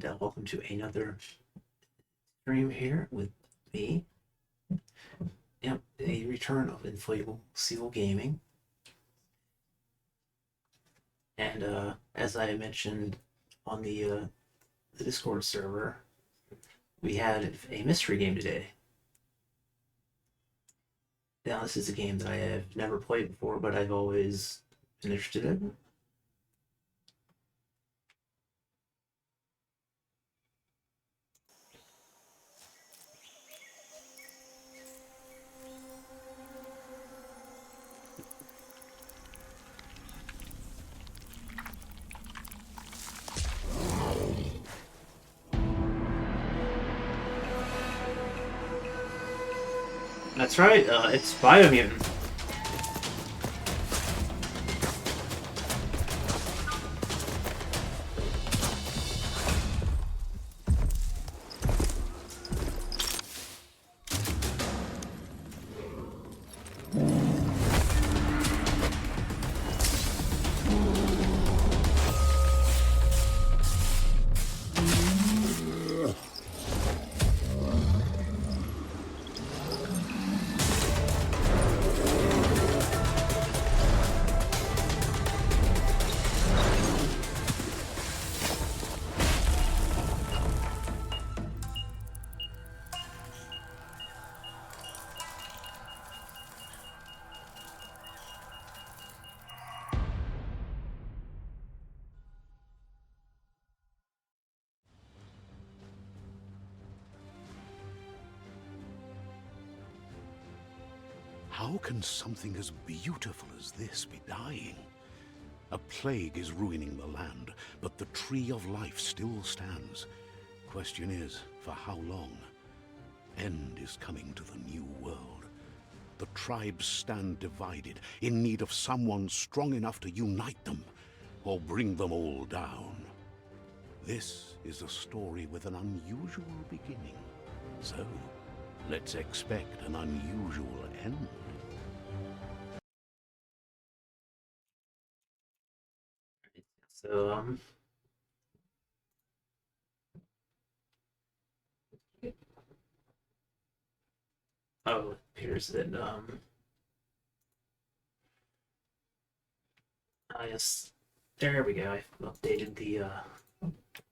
and welcome to another stream here with me. Yep, a return of Inflatable Seal Gaming. And as I mentioned on the Discord server, we had a mystery game today. Now, this is a game that I have never played before, but I've always been interested in. That's right, it's Biomutant. How can something as beautiful as this be dying? A plague is ruining the land, but the tree of life still stands. Question is, for how long? End is coming to the new world. The tribes stand divided, in need of someone strong enough to unite them, or bring them all down. This is a story with an unusual beginning. So, let's expect an unusual end. So, oh, it appears that, I guess, there we go. I've updated the,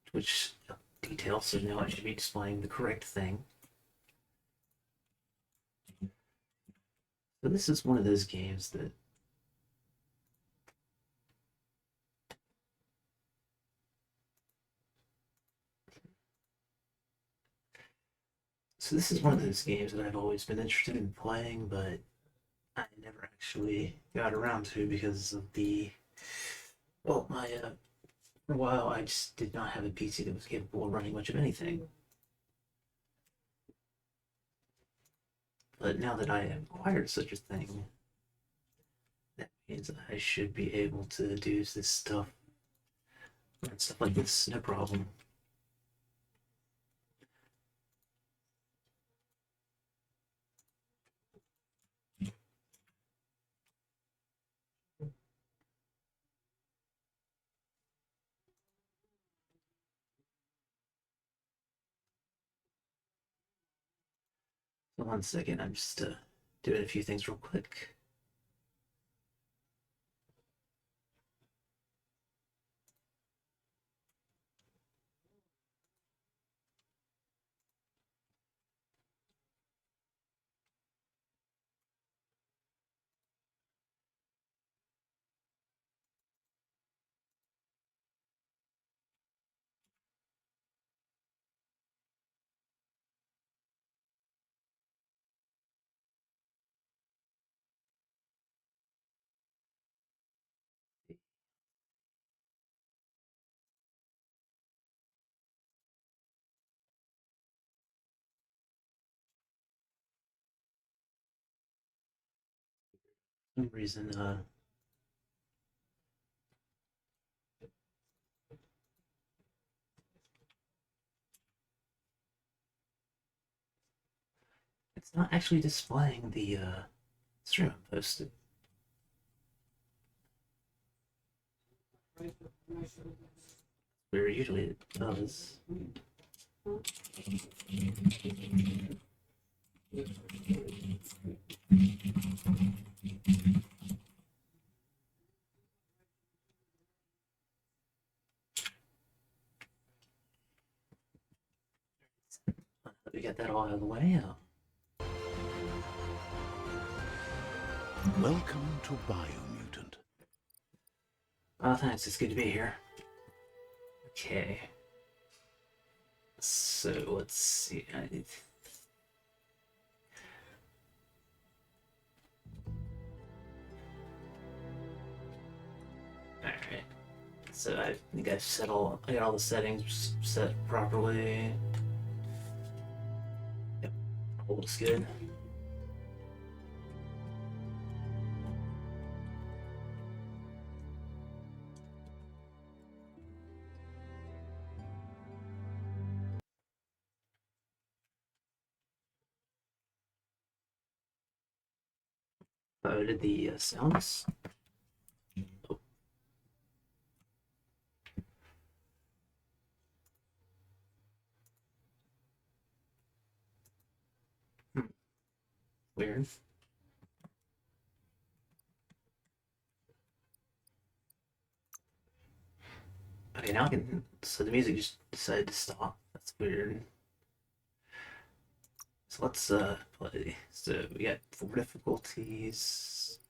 Twitch details, so now I should be displaying the correct thing. So this is one of those games that So this is one of those games that I've always been interested in playing, but I never actually got around to because of well, for a while I just did not have a PC that was capable of running much of anything. But now that I have acquired such a thing, that means I should be able to do this stuff, and stuff like this, no problem. So 1 second, I'm just doing a few things real quick. For some reason, it's not actually displaying the stream I posted. where usually it does. We got that all out of the way. Welcome to Biomutant. Oh, thanks. It's good to be here. Okay. So let's see. Alright. So I think I got all the settings set properly. Yep. All looks good. Did the sounds. Oh, hmm, weird. Okay, now I can. So the music just decided to stop. That's weird. So let's play. So we got 4 difficulties.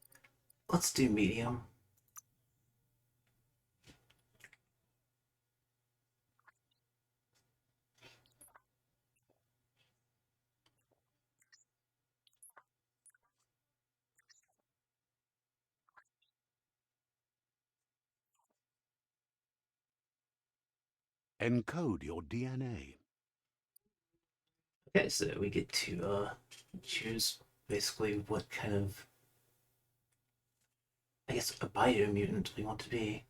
Let's do medium. Encode your DNA. Okay, so we get to choose basically what kind of, I guess, a biomutant we want to be.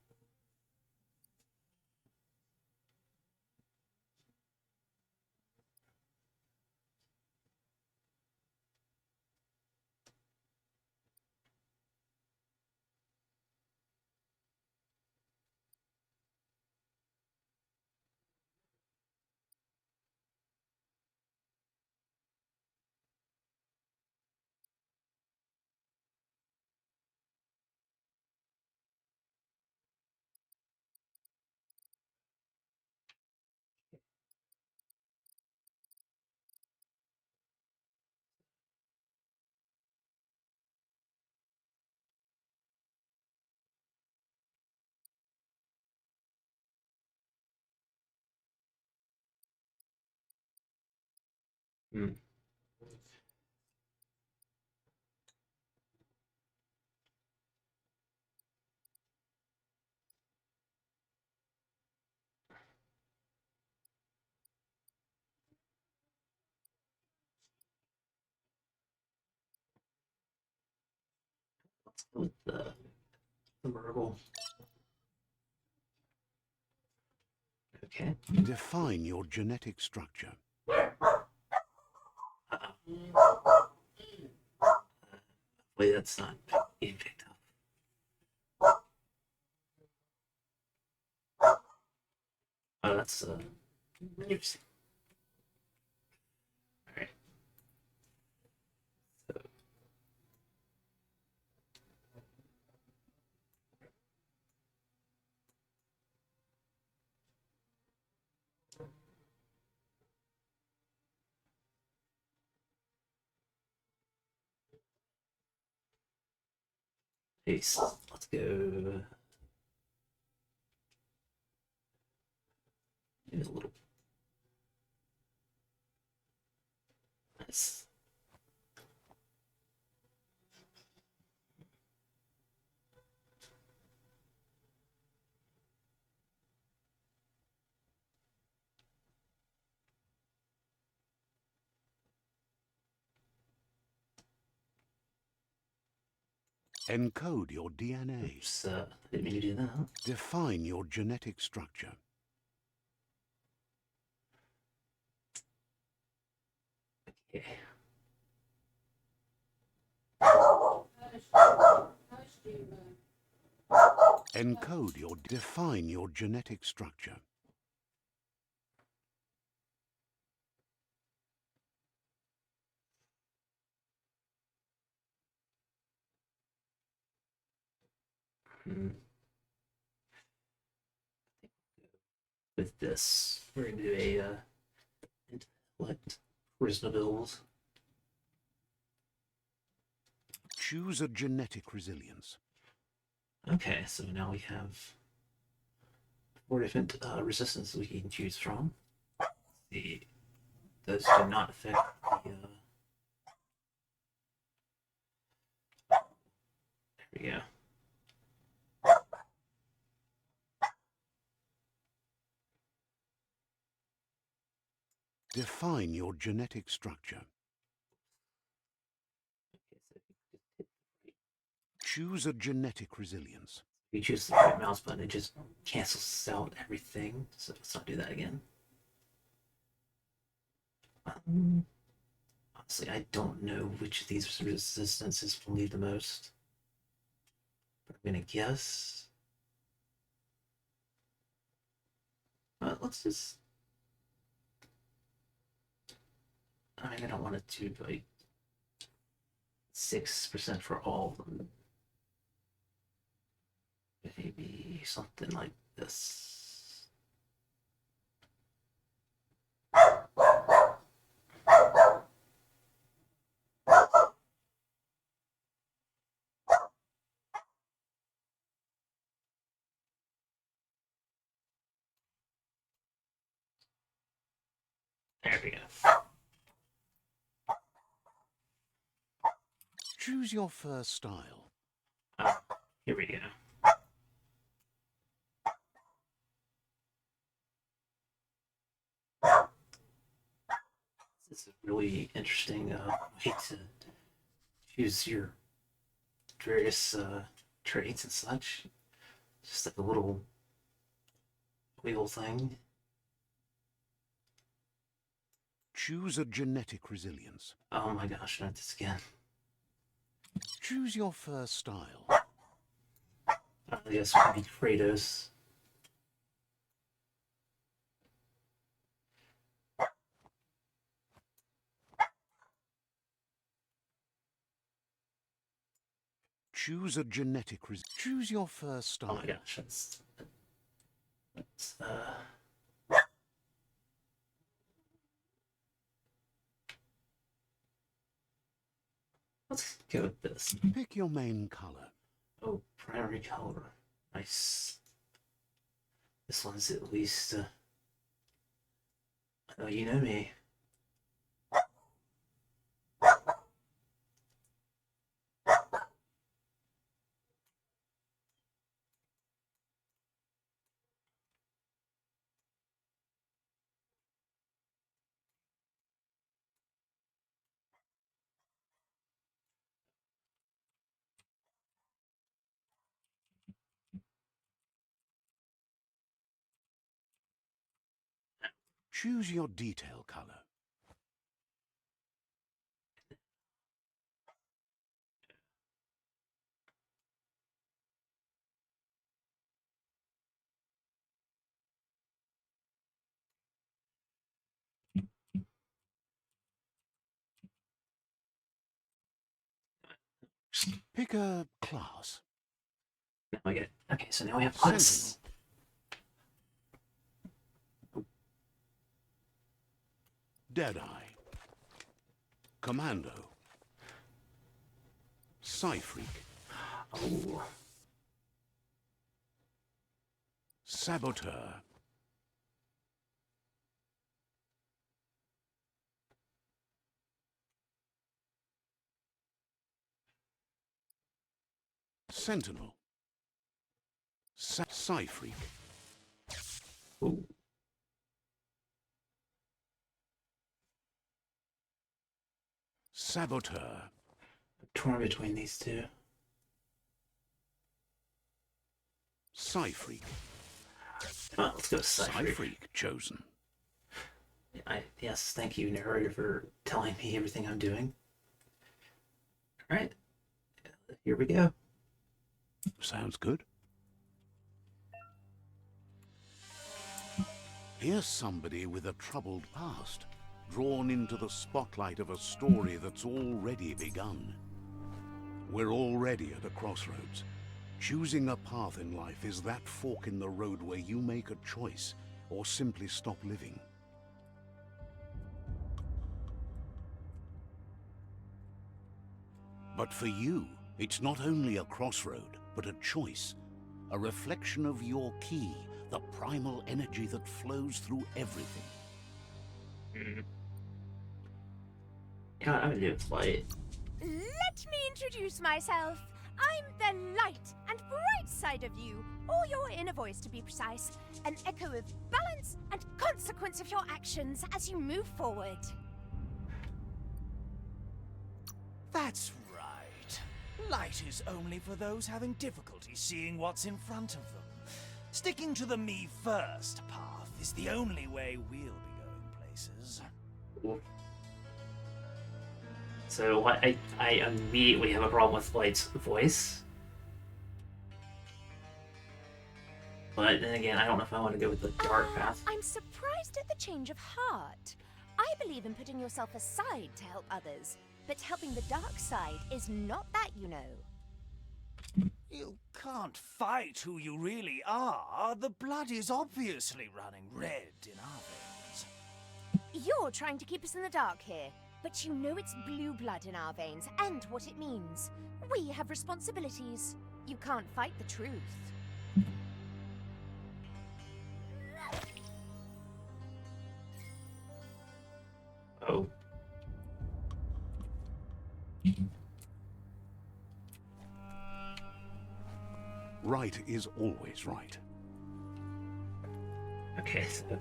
Hmm. Let's go with the Murgle. Okay. Define your genetic structure. Wait, that's not being picked up. Oh, that's interesting. All right. So, peace. Let's go. Maybe a little. Nice. Encode your DNA. Oops. Didn't mean to do that. Define your genetic structure. Okay. Encode your... Define your genetic structure. Hmm. With this, we're gonna do a intellect charisma build. Choose a genetic resilience. Okay, so now we have 4 different resistances we can choose from. The those do not affect the. There we go. Define your genetic structure. Okay, so Choose a genetic resilience. if you choose the right mouse button, it just cancels out everything. So let's not do that again. Um, Honestly, I don't know which of these resistances will need the most. But I'm gonna guess. Let's just. I mean, I don't want it to be like 6% for all of them. Maybe something like this. There we go. Choose your first style. Oh, here we go. This is really interesting way to choose your various traits and such. Just like a little wheel thing. Choose a genetic resilience. Oh my gosh, not this again. Choose your first style. I guess it could be Kratos. Choose a genetic resilience. Choose your first style. Oh my gosh, that's let's go with this. Pick your main color. Oh, primary color. Nice. This one's at least. Oh, you know me. Choose your detail color. Pick a class. Now I get. Okay, so now we have Sentinel. class. Deadeye. Commando. Psyfreak. Oh, Saboteur. Sentinel. Psyfreak. oh. Saboteur. Torn between these two. Psyfreak. Come on, let's go with Cypher. Psyfreak chosen. Yes, thank you, narrator, for telling me everything I'm doing. All right, here we go. Sounds good. Here's somebody with a troubled past, drawn into the spotlight of a story that's already begun. We're already at a crossroads. Choosing a path in life is that fork in the road where you make a choice or simply stop living. But for you, it's not only a crossroad, but a choice. A reflection of your key, the primal energy that flows through everything. Mm. Yeah, I'm gonna do a fight. Let me introduce myself. I'm the light and bright side of you, or your inner voice to be precise, an echo of balance and consequence of your actions as you move forward. That's right. Light is only for those having difficulty seeing what's in front of them. Sticking to the me first path is the only way we'll be going places. Oof. So I immediately have a problem with Light's voice. But then again, I don't know if I want to go with the dark path. I'm surprised at the change of heart. I believe in putting yourself aside to help others, but helping the dark side is not that, you know. You can't fight who you really are. The blood is obviously running red in our veins. You're trying to keep us in the dark here, but you know it's blue blood in our veins and what it means. We have responsibilities. You can't fight the truth. Oh. Right is always right. Okay, so...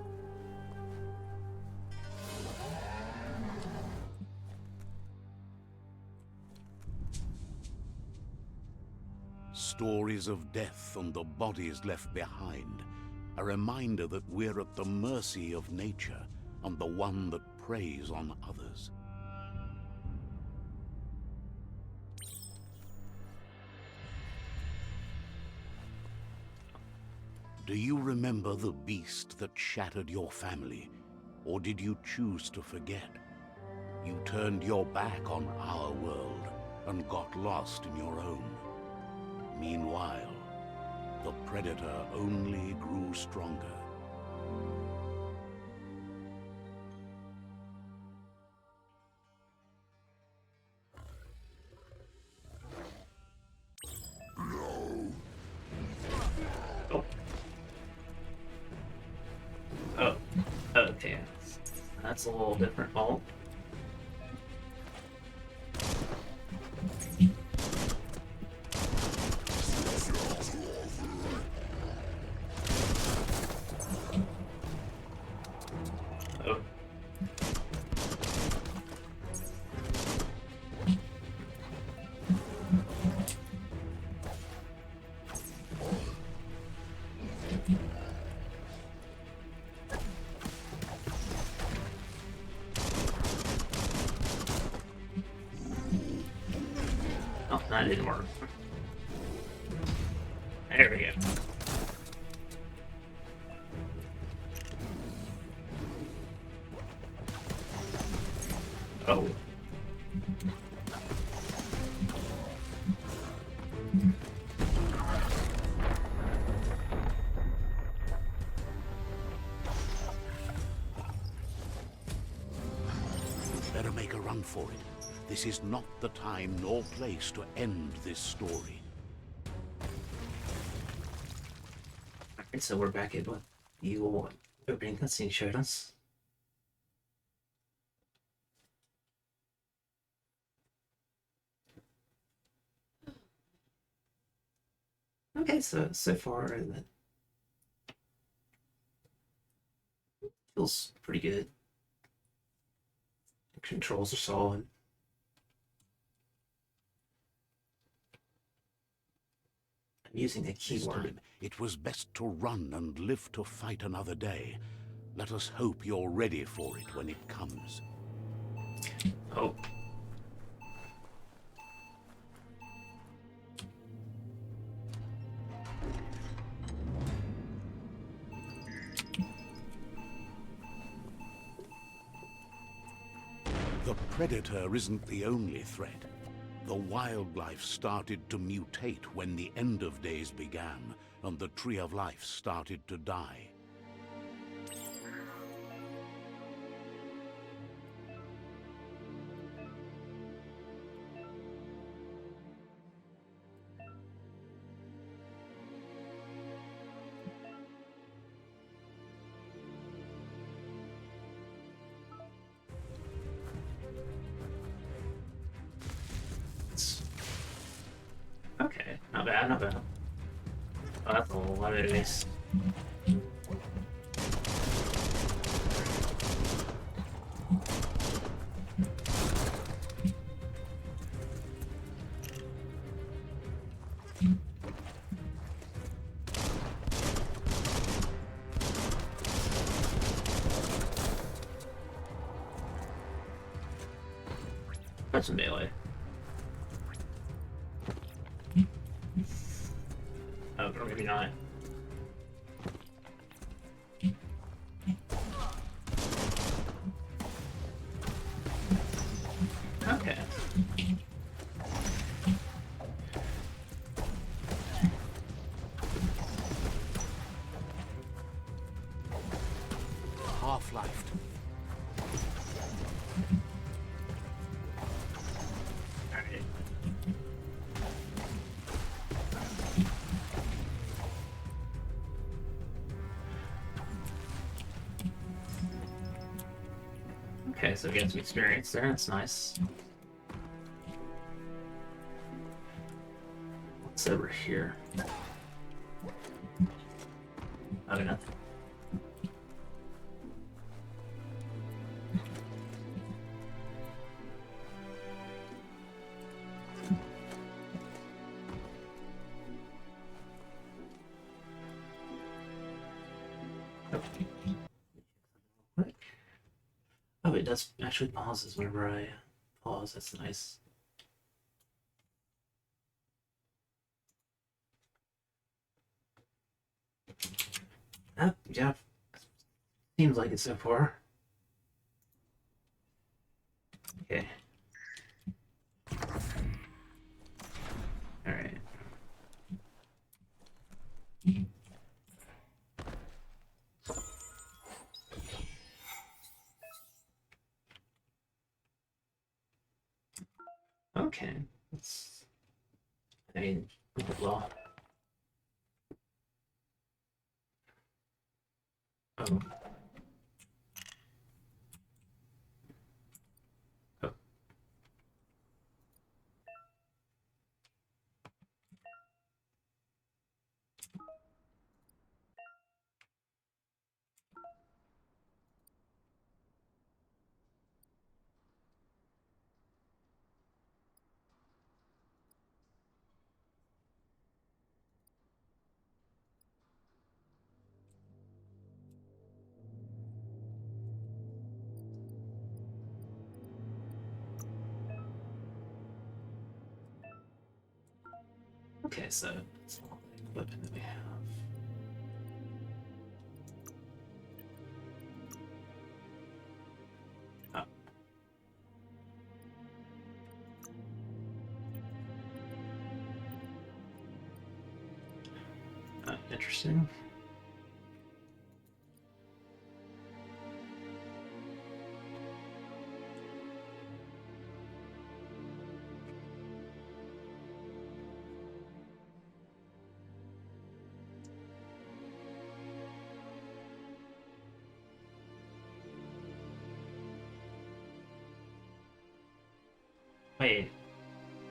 Stories of death and the bodies left behind. A reminder that we're at the mercy of nature and the one that preys on others. Do you remember the beast that shattered your family? Or did you choose to forget? You turned your back on our world and got lost in your own. Meanwhile, the predator only grew stronger. Oh. Oh. Okay. That's a little different. Oh. Oh. Oh, that didn't work. There we go. Oh. Better make a run for it. This is not the time nor place to end this story. Alright, so we're back at what the opening cutscene showed us. Okay, so far that feels pretty good. The controls are solid. I'm using a This keyboard. time, it was best to run and live to fight another day. Let us hope you're ready for it when it comes. Oh. The predator isn't the only threat. The wildlife started to mutate when the end of days began, and the Tree of Life started to die. Okay, not bad, not bad. Oh, that's a lot of enemies. That's a melee. Oh, or maybe not. Okay. Half-life. Alright. Okay, so we got some experience there, that's nice. What's over here? Oh, nothing. Quick. Oh, it does actually pauses whenever I pause. That's nice. Yeah, seems like it so far. Okay. All right. Okay. That's, I mean, well. Oh. Oh. Okay, so that's all the equipment that we have. Oh. Interesting. Wait,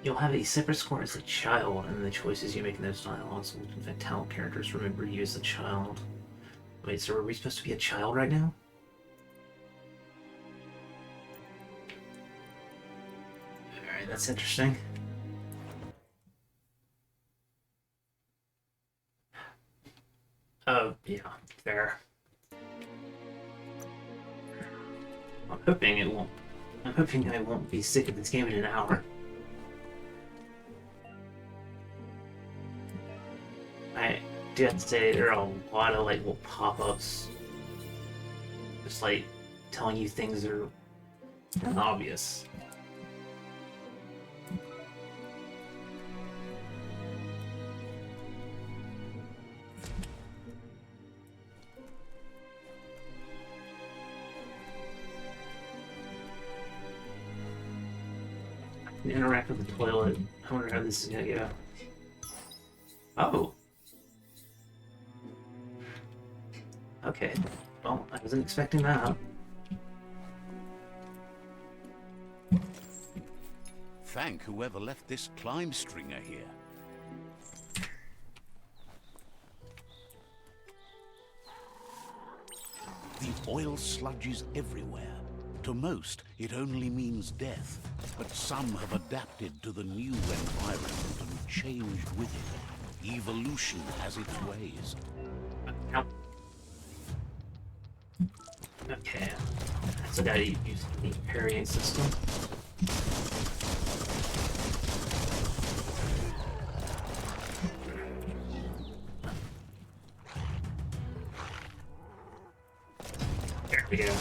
you'll have a separate score as a child, and the choices you make in those dialogues will affect how characters remember you as a child. Wait, so are we supposed to be a child right now? Alright, that's interesting. Oh, yeah, fair. I'm hoping it won't. I'm hoping I won't be sick of this game in an hour. I do have to say there are a lot of like little pop-ups, just like telling you things that are obvious. interact with the toilet. I wonder how this is gonna go. Oh. Okay. Well, I wasn't expecting that. Thank whoever left this climb stringer here. The oil sludges everywhere. To most, it only means death, but some have adapted to the new environment and changed with it. Evolution has its ways. Ow. Okay. So now you use the parrying system. There we go.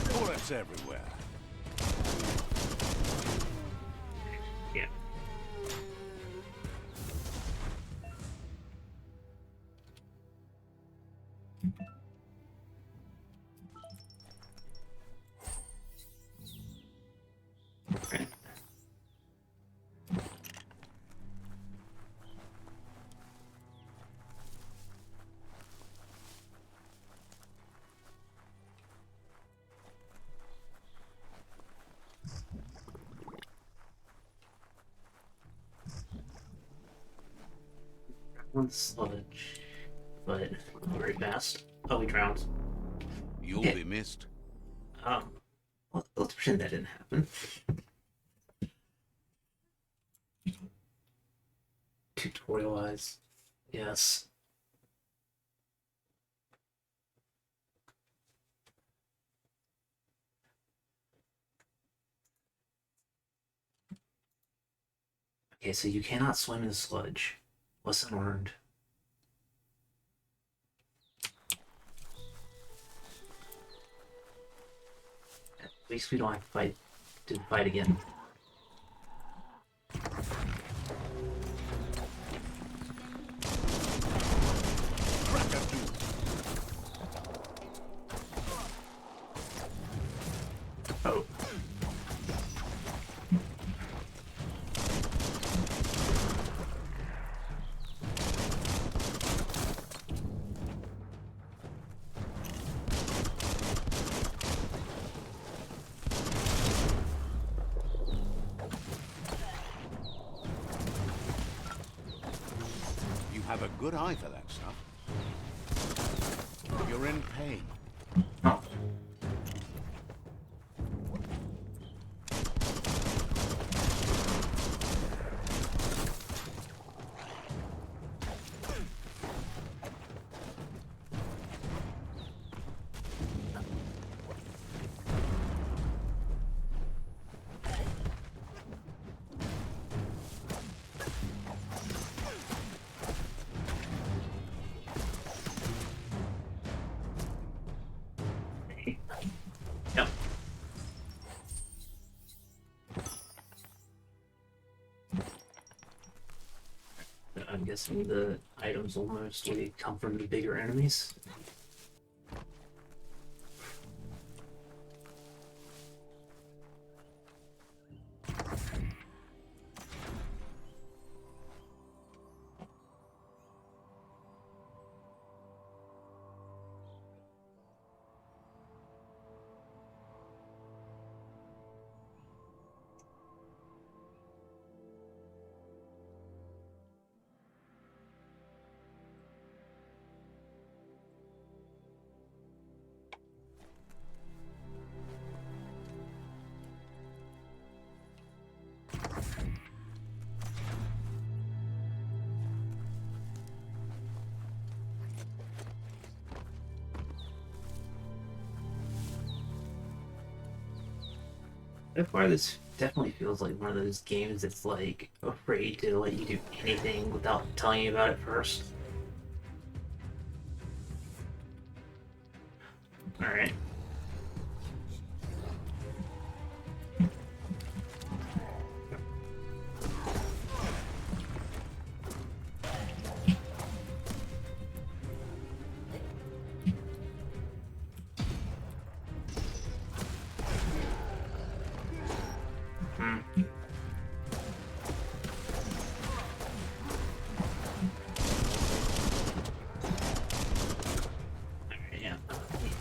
Bullets everywhere. Yeah. Okay. One sludge, but very fast. Oh, we drowned. You'll Yeah. be missed. Let's pretend that didn't happen. Tutorialize. Yes. Okay, so you cannot swim in sludge. Lesson learned. At least we don't have to fight again. Oh. You have a good eye for that stuff. You're in pain. Oh. Yep. I'm guessing the items will mostly come from the bigger enemies. So far, this definitely feels like one of those games that's like afraid to let you do anything without telling you about it first. Alright.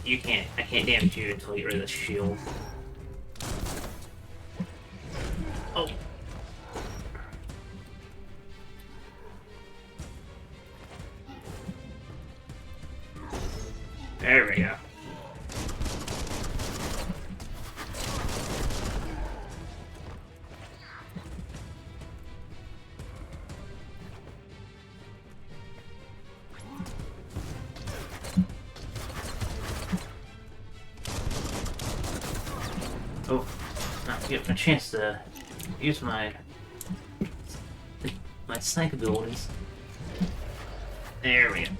You can't. I can't damage you until you get rid of the shield. Oh. There we go. Oh, now get a chance to use my snipe abilities. There we go.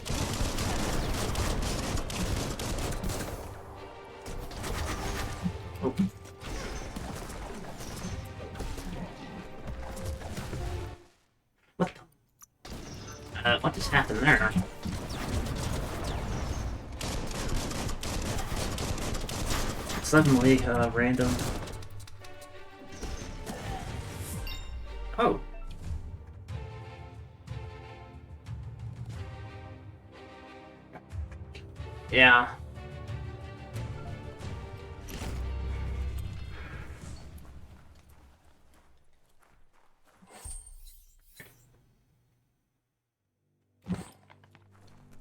Oh. What the? What just happened there? Suddenly, random. Oh. Yeah.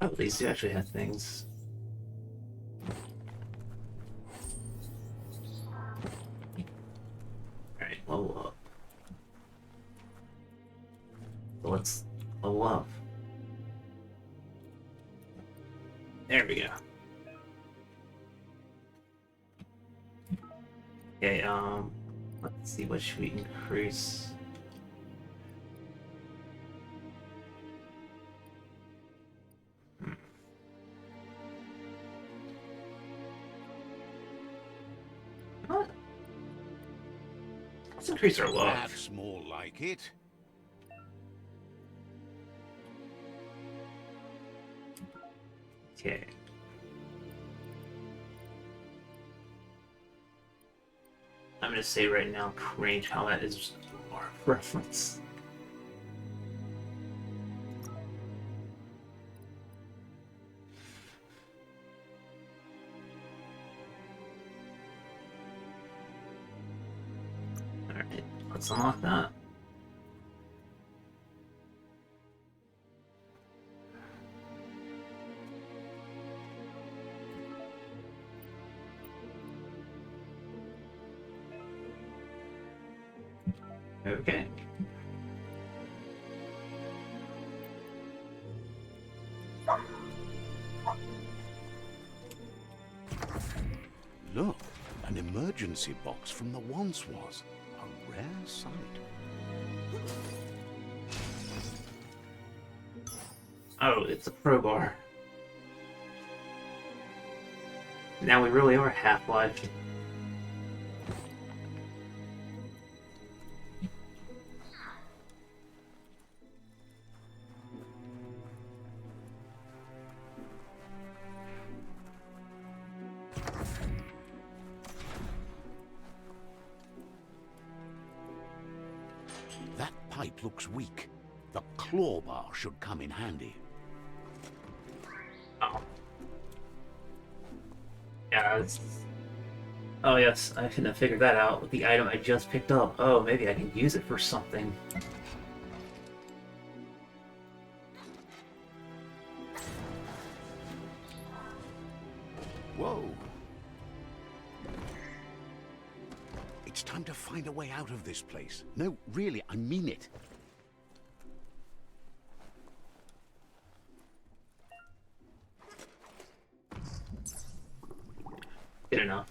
Oh, at least you actually have things. Alright, level up. So let's level up. There we go. Okay, let's see what should we increase. What? Let's increase our love. That's more like it. Okay. I'm gonna say right now, range combat is our preference. Alright, let's unlock that. Okay. Look, an emergency box from the once was. A rare sight. Oh, it's a crowbar. Now we really are Half-Life. That pipe looks weak. The claw bar should come in handy. Oh. Yeah, oh yes, I couldn't have figured that out with the item I just picked up. Oh, maybe I can use it for something. Whoa. It's time to find a way out of this place. No, really, I mean it. Good enough.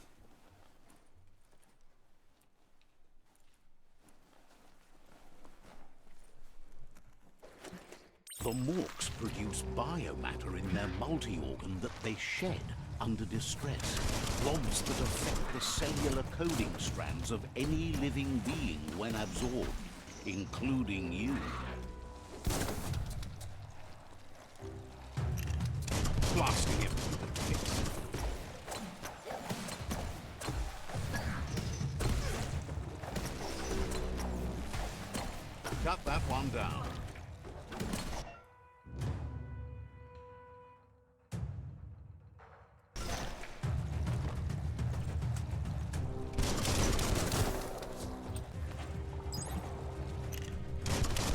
The Morks produce biomatter in their multi-organ that they shed under distress. Blobs that affect the cellular coding strands of any living being when absorbed, including you. Blasting him. Cut that one down.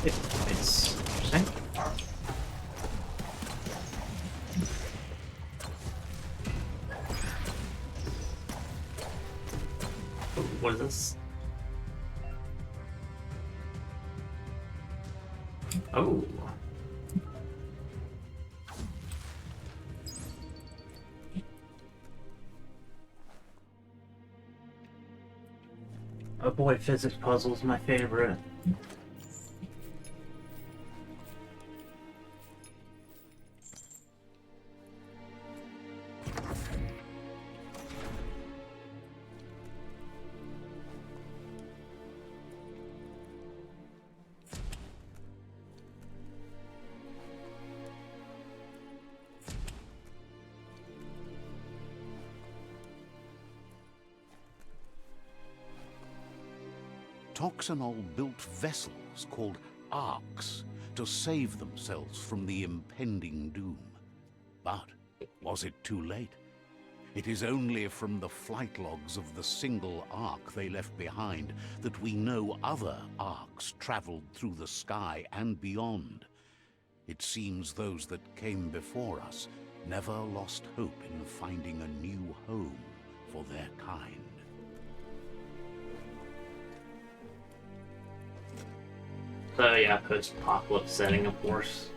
It's interesting. What is this? Oh. Oh boy, physics puzzle's my favorite. Toxanol built vessels called arks to save themselves from the impending doom. But was it too late? It is only from the flight logs of the single ark they left behind that we know other arks traveled through the sky and beyond. It seems those that came before us never lost hope in finding a new home for their kind. So yeah, post-apocalypse setting, of course.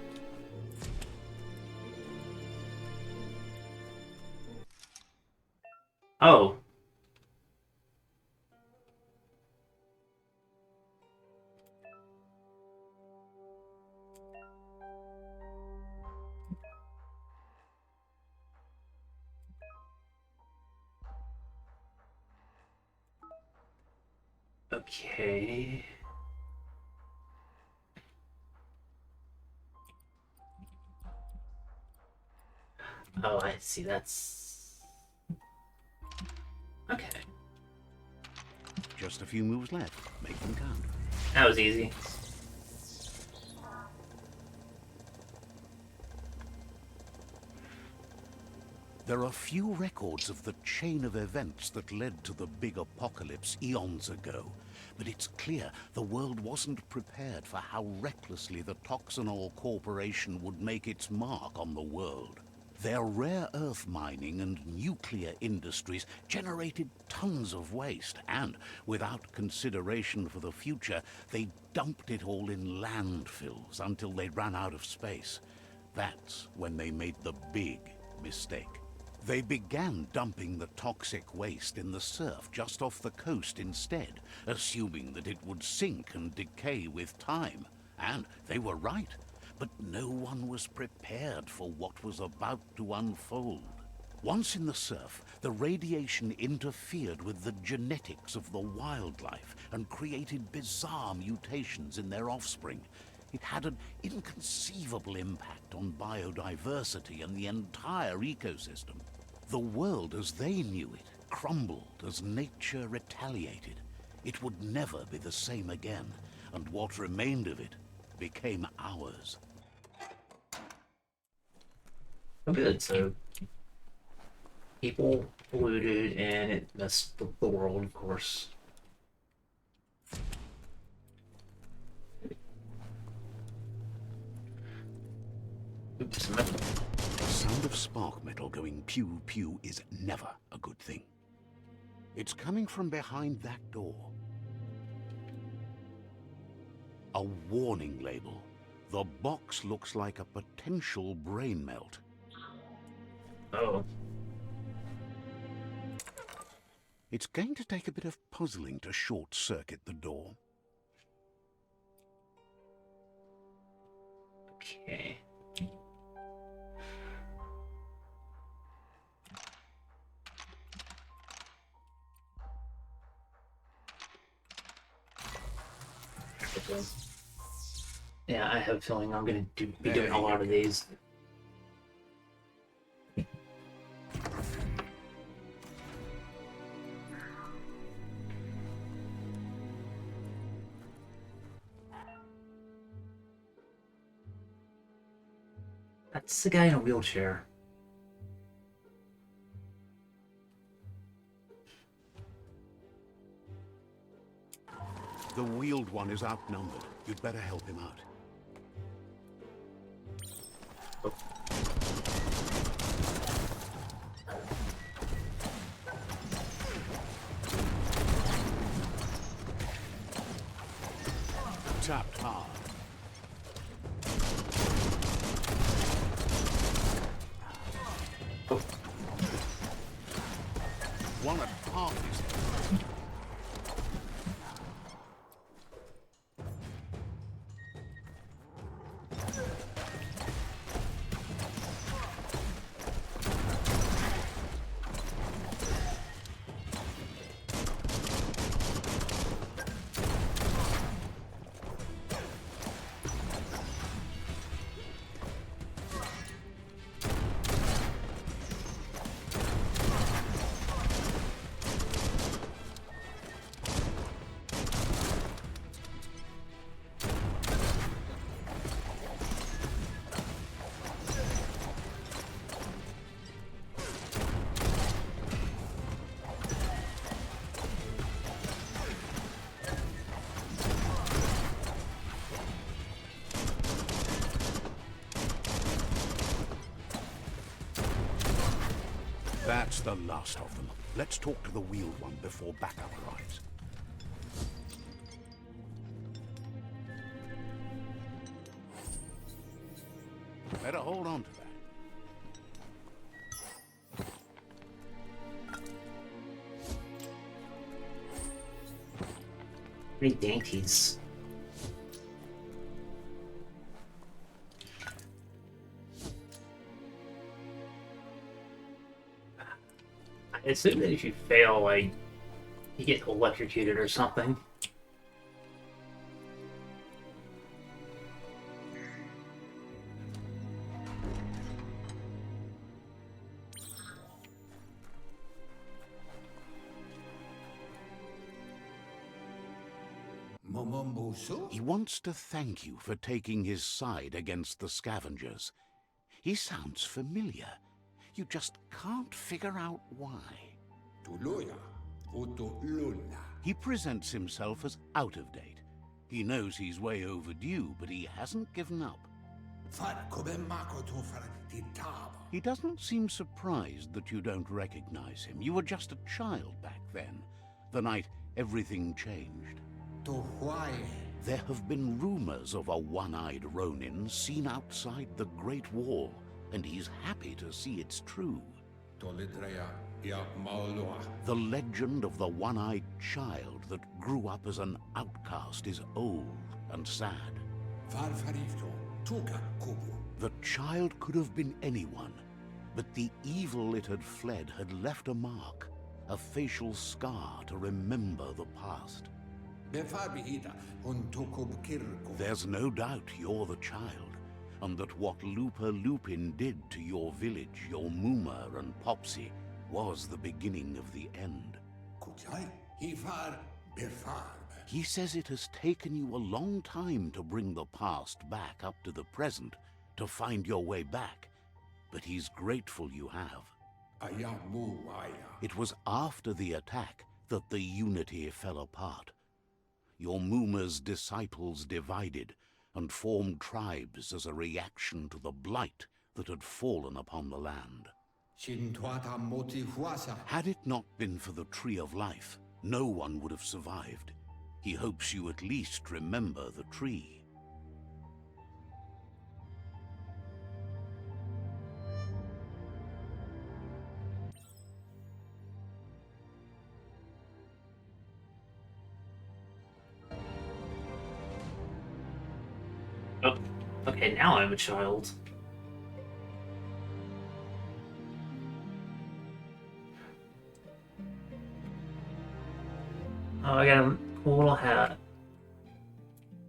Oh. Okay. Oh, I see. That's... Okay. Just a few moves left. Make them count. That was easy. There are few records of the chain of events that led to the big apocalypse eons ago, but it's clear the world wasn't prepared for how recklessly the Toxanol Corporation would make its mark on the world. Their rare earth mining and nuclear industries generated tons of waste, and, without consideration for the future, they dumped it all in landfills until they ran out of space. That's when they made the big mistake. They began dumping the toxic waste in the surf just off the coast instead, assuming that it would sink and decay with time. And they were right. But no one was prepared for what was about to unfold. Once in the surf, the radiation interfered with the genetics of the wildlife and created bizarre mutations in their offspring. It had an inconceivable impact on biodiversity and the entire ecosystem. The world as they knew it crumbled as nature retaliated. It would never be the same again, and what remained of it became ours. Oh, good. So people polluted, and it messed with the world, of course. Oops. The sound of spark metal going pew-pew is never a good thing. It's coming from behind that door. A warning label. The box looks like a potential brain melt. Oh. It's going to take a bit of puzzling to short-circuit the door. Okay. Yeah, I have a feeling I'm gonna be doing a lot of these. That's the guy in a wheelchair. The Wheeled One is outnumbered. You'd better help him out. Tapped hard. One at half his health. That's the last of them. Let's talk to the Wheeled One before backup arrives. Better hold on to that. Pretty dainties. I assume that if you fail, like, you get electrocuted or something. He wants to thank you for taking his side against the scavengers. He sounds familiar. You just can't figure out why. He presents himself as out of date. He knows he's way overdue, but he hasn't given up. He doesn't seem surprised that you don't recognize him. You were just a child back then, the night everything changed. There have been rumors of a one-eyed Ronin seen outside the Great Wall, and he's happy to see it's true. The legend of the one-eyed child that grew up as an outcast is old and sad. The child could have been anyone, but the evil it had fled had left a mark, a facial scar to remember the past. There's no doubt you're the child, and that what Lupa Lupin did to your village, your Muma and Popsy, was the beginning of the end. He says it has taken you a long time to bring the past back up to the present, to find your way back, but he's grateful you have. It was after the attack that the unity fell apart. Your Muma's disciples divided and formed tribes as a reaction to the blight that had fallen upon the land. Had it not been for the Tree of Life, no one would have survived. He hopes you at least remember the tree. Oh, okay, now I'm a child. Oh, I got a cool little hat.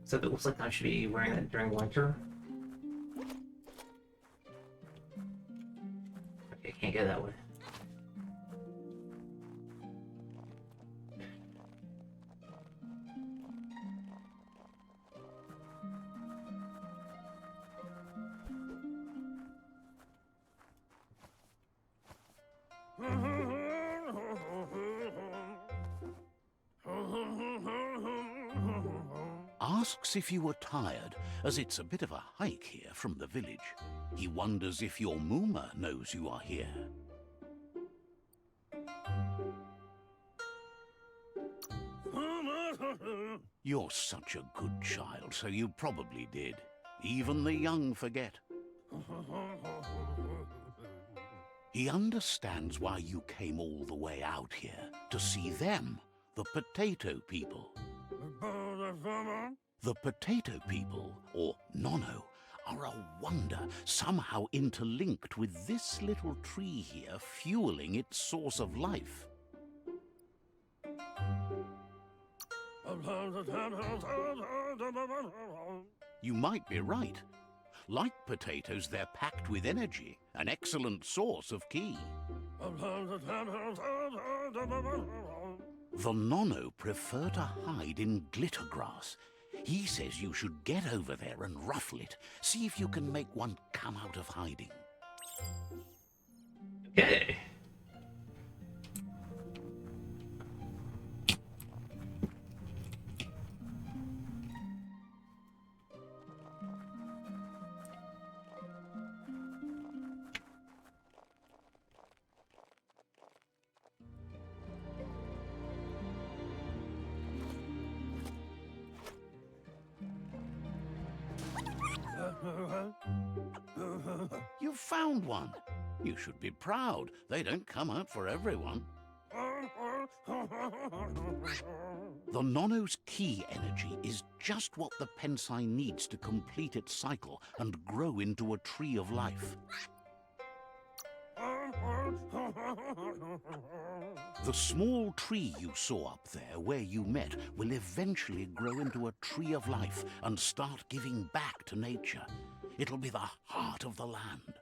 Except it looks like I should be wearing it during winter. Okay, can't go that way. Asks if you were tired, as it's a bit of a hike here from the village. He wonders if your Mooma knows you are here. You're such a good child, so you probably did. Even the young forget. He understands why you came all the way out here, to see them, the potato people. The potato people, or Nono, are a wonder, somehow interlinked with this little tree here fueling its source of life. You might be right. Like potatoes, they're packed with energy, an excellent source of ki. The Nono prefer to hide in glitter grass. He says you should get over there and ruffle it. See if you can make one come out of hiding. Okay. You found one. You should be proud. They don't come out for everyone. The Nono's ki energy is just what the Pensai needs to complete its cycle and grow into a tree of life. The small tree you saw up there where you met will eventually grow into a tree of life and start giving back to nature. It'll be the heart of the land.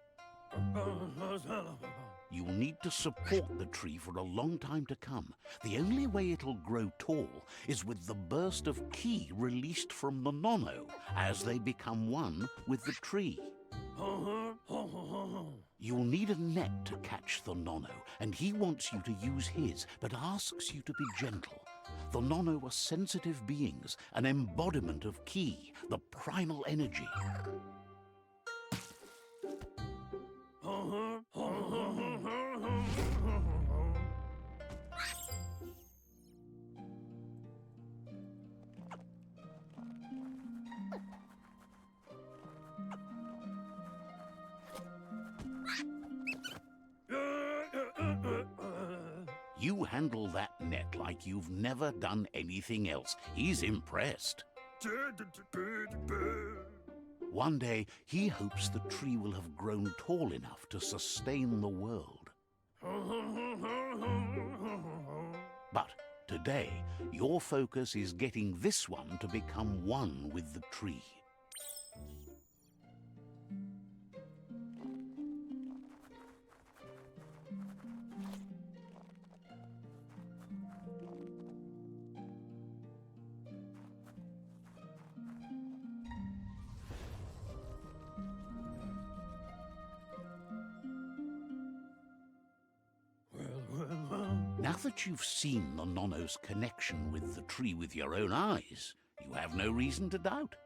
You'll need to support the tree for a long time to come. The only way it'll grow tall is with the burst of ki released from the Nono as they become one with the tree. You'll need a net to catch the Nono, and he wants you to use his, but asks you to be gentle. The Nono are sensitive beings, an embodiment of ki, the primal energy. You handle that net like you've never done anything else. He's impressed. One day, he hopes the tree will have grown tall enough to sustain the world. But today, your focus is getting this one to become one with the tree. Now that you've seen the Nono's connection with the tree with your own eyes, you have no reason to doubt.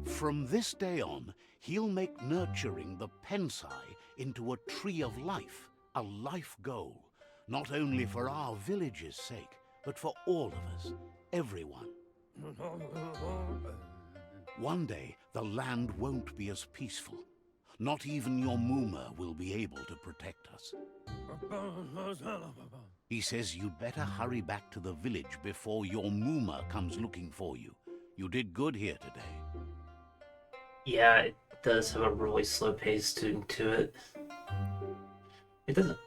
From this day on, he'll make nurturing the Pensai into a tree of life, a life goal, not only for our village's sake, but for all of us, everyone. One day, the land won't be as peaceful. Not even your Mooma will be able to protect us. He says you'd better hurry back to the village before your Mooma comes looking for you. You did good here today. Yeah, it does have a really slow pace to it. It doesn't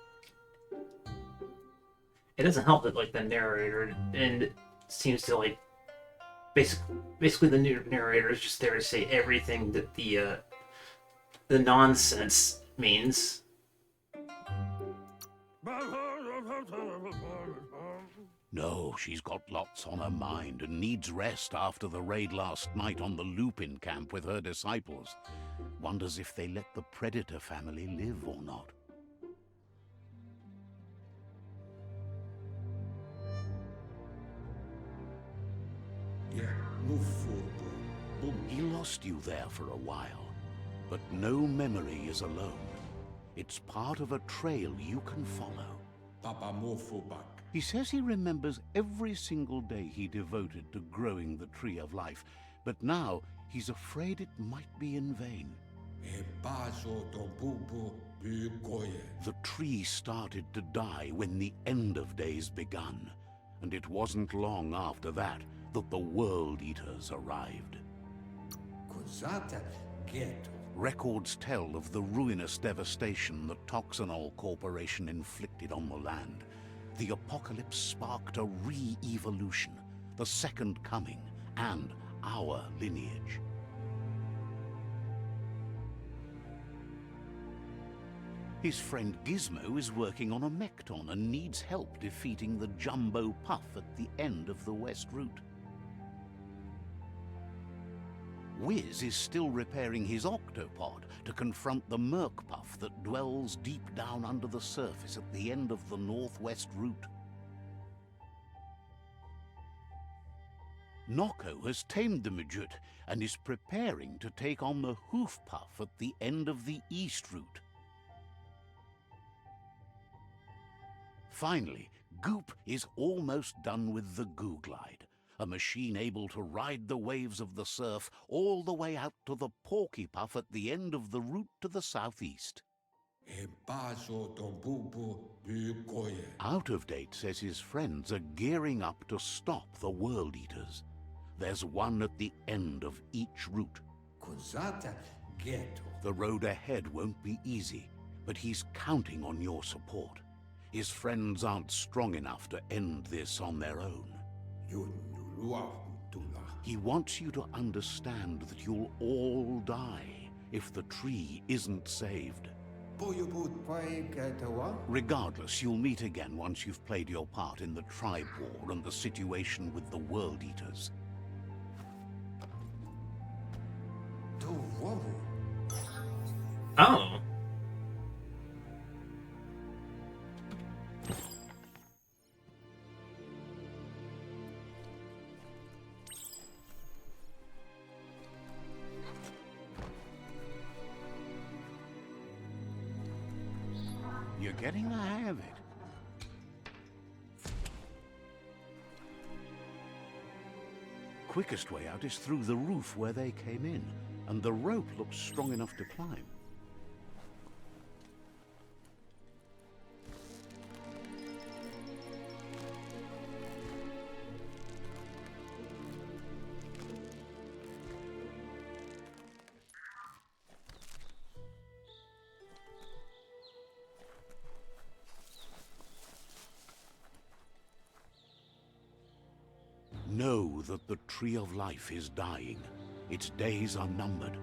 help that like the narrator and it seems to like basically the narrator is just there to say everything that the nonsense means. No, she's got lots on her mind and needs rest after the raid last night on the Lupin camp with her disciples. Wonders if they let the Predator family live or not. Yeah. He lost you there for a while, but no memory is alone. It's part of a trail you can follow. He says he remembers every single day he devoted to growing the Tree of Life, but now he's afraid it might be in vain. The tree started to die when the end of days begun, and it wasn't long after that that the World Eaters arrived. Records tell of the ruinous devastation the Toxanol Corporation inflicted on the land. The apocalypse sparked a re-evolution, the Second Coming, and our lineage. His friend Gizmo is working on a Mekton and needs help defeating the Jumbo Puff at the end of the West Route. Wiz is still repairing his octopod to confront the Merc Puff that dwells deep down under the surface at the end of the Northwest Route. Noko has tamed the Midget and is preparing to take on the Hoof Puff at the end of the East Route. Finally, Goop is almost done with the Goo Glide, a machine able to ride the waves of the surf all the way out to the Porky Puff at the end of the route to the southeast. Out of Date says his friends are gearing up to stop the World Eaters. There's one at the end of each route. The road ahead won't be easy, but he's counting on your support. His friends aren't strong enough to end this on their own. He wants you to understand that you'll all die if the tree isn't saved. Regardless, you'll meet again once you've played your part in the tribe war and the situation with the World Eaters. Oh. You're getting the hang of it. Quickest way out is through the roof where they came in, and the rope looks strong enough to climb. Know that the Tree of Life is dying. Its days are numbered.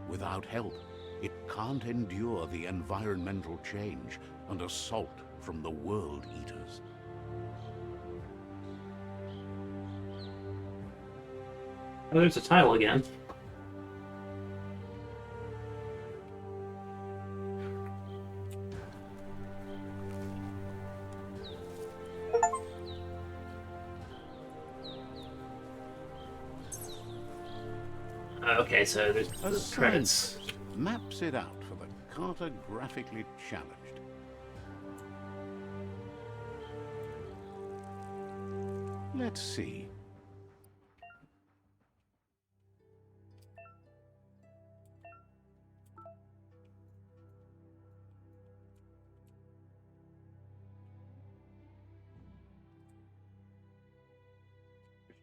Without help, it can't endure the environmental change and assault from the World Eaters. Oh, there's a tile again. Okay, so there's A the credits. signpost maps it out for the cartographically challenged. Let's see.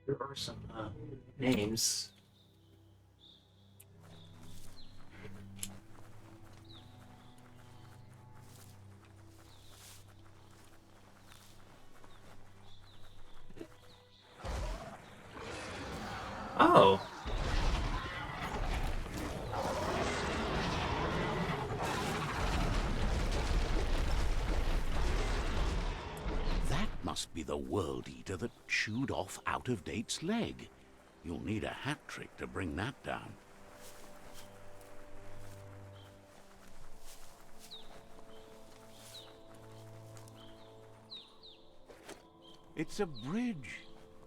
There are some names. Oh. That must be the World Eater that chewed off Out of Date's leg. You'll need a hat trick to bring that down. It's a bridge.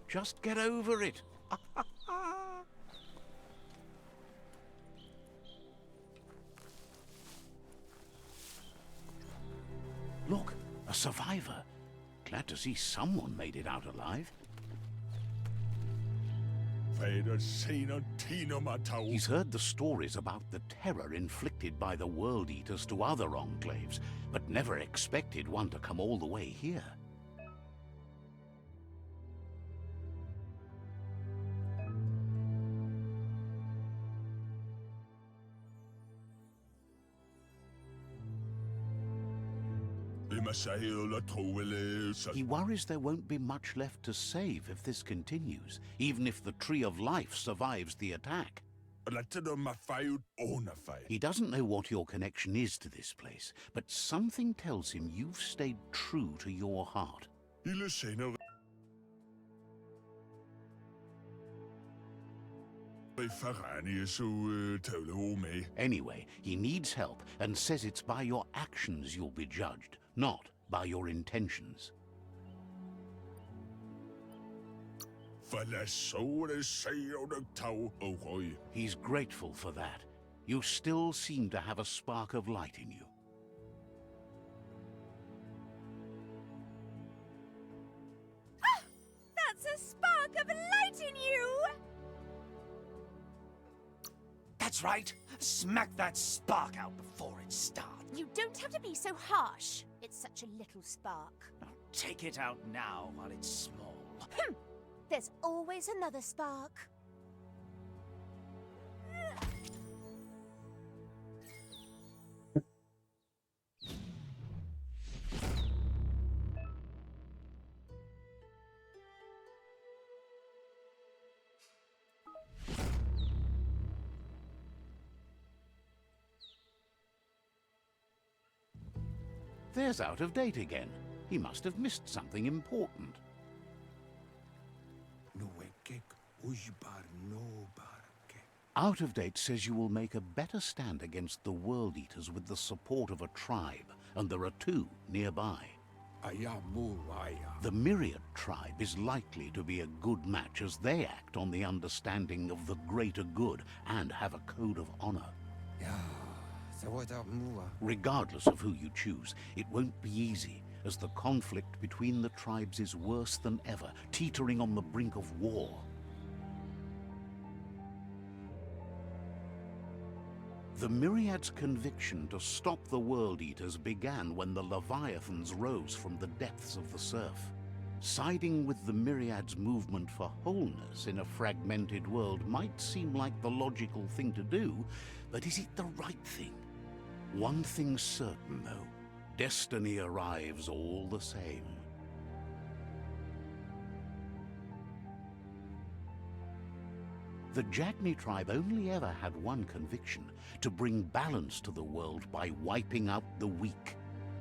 Just get over it. survivor. Glad to see someone made it out alive. He's heard the stories about the terror inflicted by the World Eaters to other enclaves, but never expected one to come all the way here. He worries there won't be much left to save if this continues, even if the Tree of Life survives the attack. He doesn't know what your connection is to this place, but something tells him you've stayed true to your heart. Anyway, he needs help and says it's by your actions you'll be judged, not by your intentions. He's grateful for that. You still seem to have a spark of light in you. That's a spark of light in you! That's right. Smack that spark out before it starts. You don't have to be so harsh. It's such a little spark. Now, take it out now while it's small. There's always another spark. There's Out of Date again. He must have missed something important. Out of Date says you will make a better stand against the World Eaters with the support of a tribe, and there are two nearby. The Myriad tribe is likely to be a good match as they act on the understanding of the greater good and have a code of honor. Regardless of who you choose, it won't be easy, as the conflict between the tribes is worse than ever, teetering on the brink of war. The Myriad's conviction to stop the World Eaters began when the Leviathans rose from the depths of the surf. Siding with the Myriad's movement for wholeness in a fragmented world might seem like the logical thing to do, but is it the right thing? One thing's certain, though. Destiny arrives all the same. The Jagni tribe only ever had one conviction: to bring balance to the world by wiping out the weak.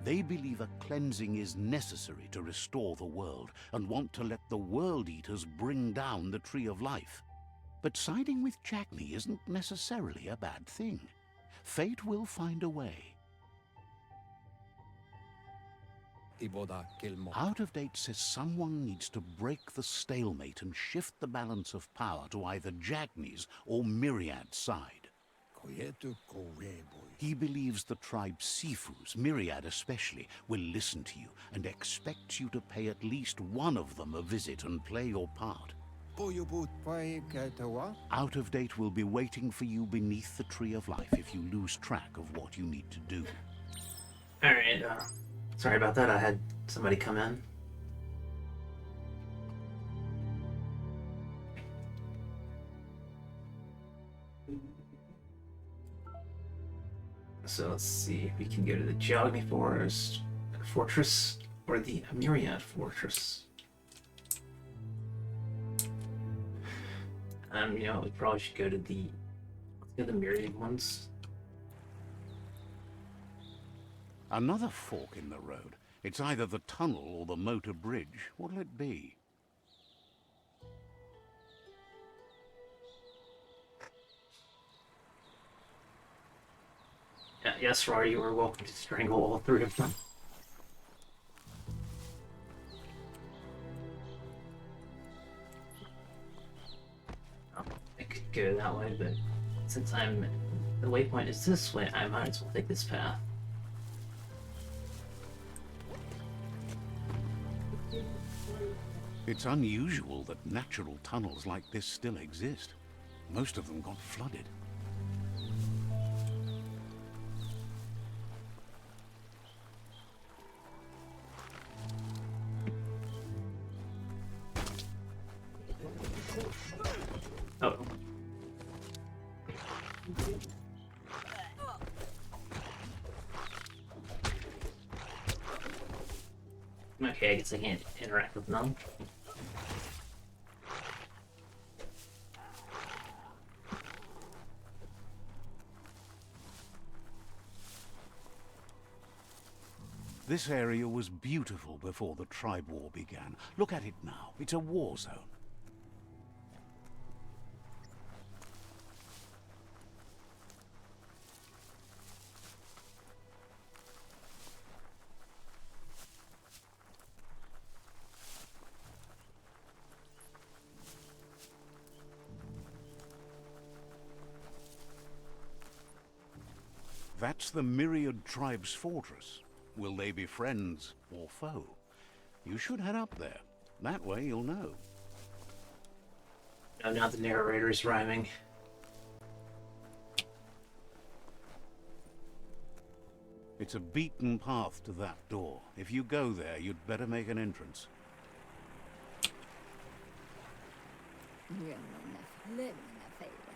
They believe a cleansing is necessary to restore the world, and want to let the World Eaters bring down the Tree of Life. But siding with Jagni isn't necessarily a bad thing. Fate will find a way. Out of Date says someone needs to break the stalemate and shift the balance of power to either Jagni's or Myriad's side. He believes the tribe Sifus, Myriad especially, will listen to you and expects you to pay at least one of them a visit and play your part. Out of Date will be waiting for you beneath the Tree of Life if you lose track of what you need to do. Alright, sorry about that. I had somebody come in. So let's see, we can go to the Jagni Fortress or the Myriad Fortress. You know, we probably should go to the Myriad ones. Another fork in the road. It's either the tunnel or the motor bridge. What'll it be? Yes, Roy, you are welcome to strangle all three of them. I could go that way, but since the waypoint is this way, I might as well take this path. It's unusual that natural tunnels like this still exist. Most of them got flooded. Oh. Okay, I guess I can't interact with none. This area was beautiful before the tribe war began. Look at it now. It's a war zone. That's the Myriad Tribe's fortress. Will they be friends or foe? You should head up there. That way you'll know. No, now the narrator's rhyming. It's a beaten path to that door. If you go there, you'd better make an entrance.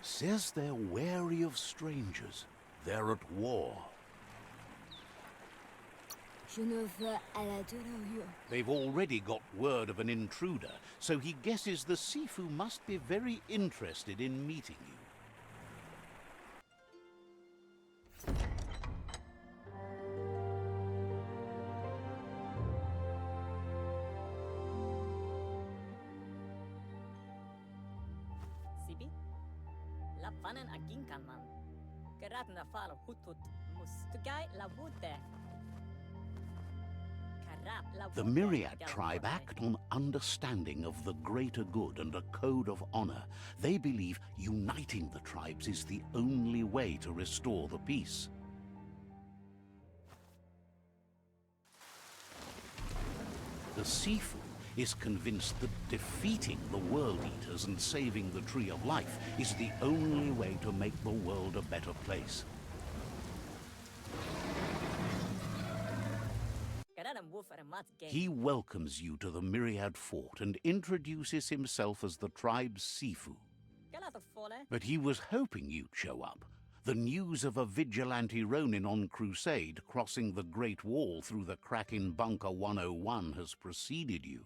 Says they're wary of strangers. They're at war. They've already got word of an intruder, so he guesses the Sifu must be very interested in meeting you. Sibi? Lapanan aging kaman. Karat na falo hutut mustugay labute. The Myriad tribe act on understanding of the greater good and a code of honor. They believe uniting the tribes is the only way to restore the peace. The Sifu is convinced that defeating the World Eaters and saving the Tree of Life is the only way to make the world a better place. He welcomes you to the Myriad Fort and introduces himself as the tribe's Sifu. But he was hoping you'd show up. The news of a vigilante Ronin on crusade crossing the Great Wall through the crack in Bunker 101 has preceded you.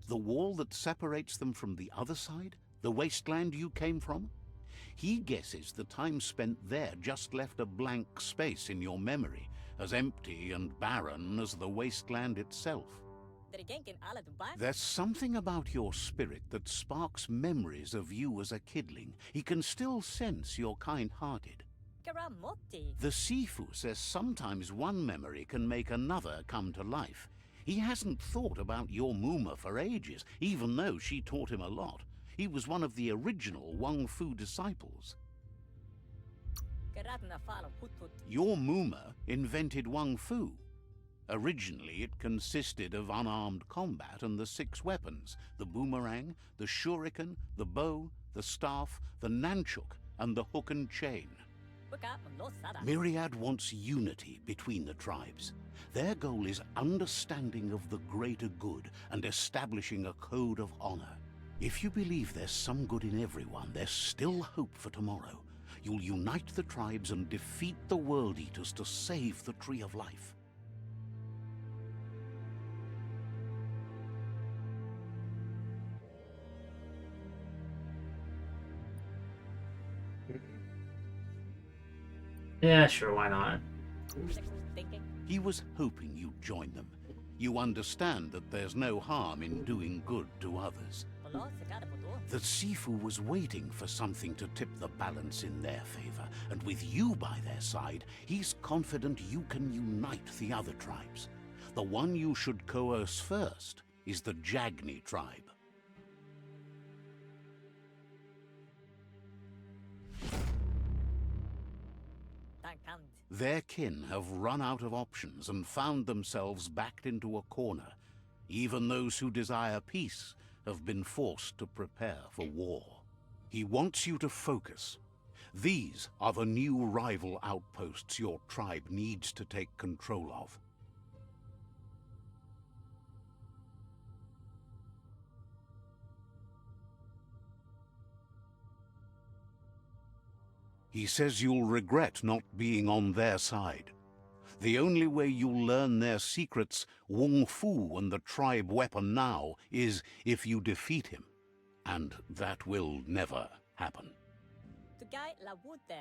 The wall that separates them from the other side? The wasteland you came from? He guesses the time spent there just left a blank space in your memory, as empty and barren as the wasteland itself. There's something about your spirit that sparks memories of you as a kidling. He can still sense you're kind-hearted. The Sifu says sometimes one memory can make another come to life. He hasn't thought about your Muma for ages, even though she taught him a lot. He was one of the original Wang Fu disciples. Your Muma invented Wang Fu. Originally, it consisted of unarmed combat and the 6 weapons: the boomerang, the shuriken, the bow, the staff, the nunchuk, and the hook and chain. Myriad wants unity between the tribes. Their goal is understanding of the greater good and establishing a code of honor. If you believe there's some good in everyone, there's still hope for tomorrow. You'll unite the tribes and defeat the World Eaters to save the Tree of Life. Yeah, sure, why not? He was hoping you'd join them. You understand that there's no harm in doing good to others. The Sifu was waiting for something to tip the balance in their favor, and with you by their side, he's confident you can unite the other tribes. The one you should coerce first is the Jagni tribe. damned. Their kin have run out of options and found themselves backed into a corner. Even those who desire peace have been forced to prepare for war. He wants you to focus. These are the new rival outposts your tribe needs to take control of. He says you'll regret not being on their side. The only way you'll learn their secrets, Wung Fu and the tribe weapon now, is if you defeat him. And that will never happen.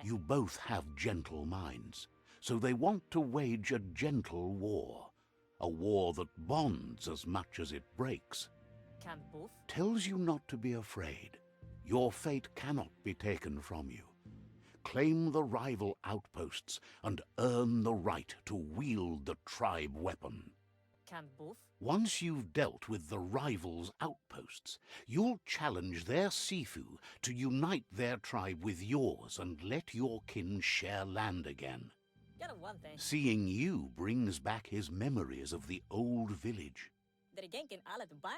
You both have gentle minds, so they want to wage a gentle war. A war that bonds as much as it breaks. Can both? Tells you not to be afraid. Your fate cannot be taken from you. Claim the rival outposts and earn the right to wield the tribe weapon. Can both? Once you've dealt with the rivals' outposts, you'll challenge their Sifu to unite their tribe with yours and let your kin share land again. Get one thing. Seeing you brings back his memories of the old village.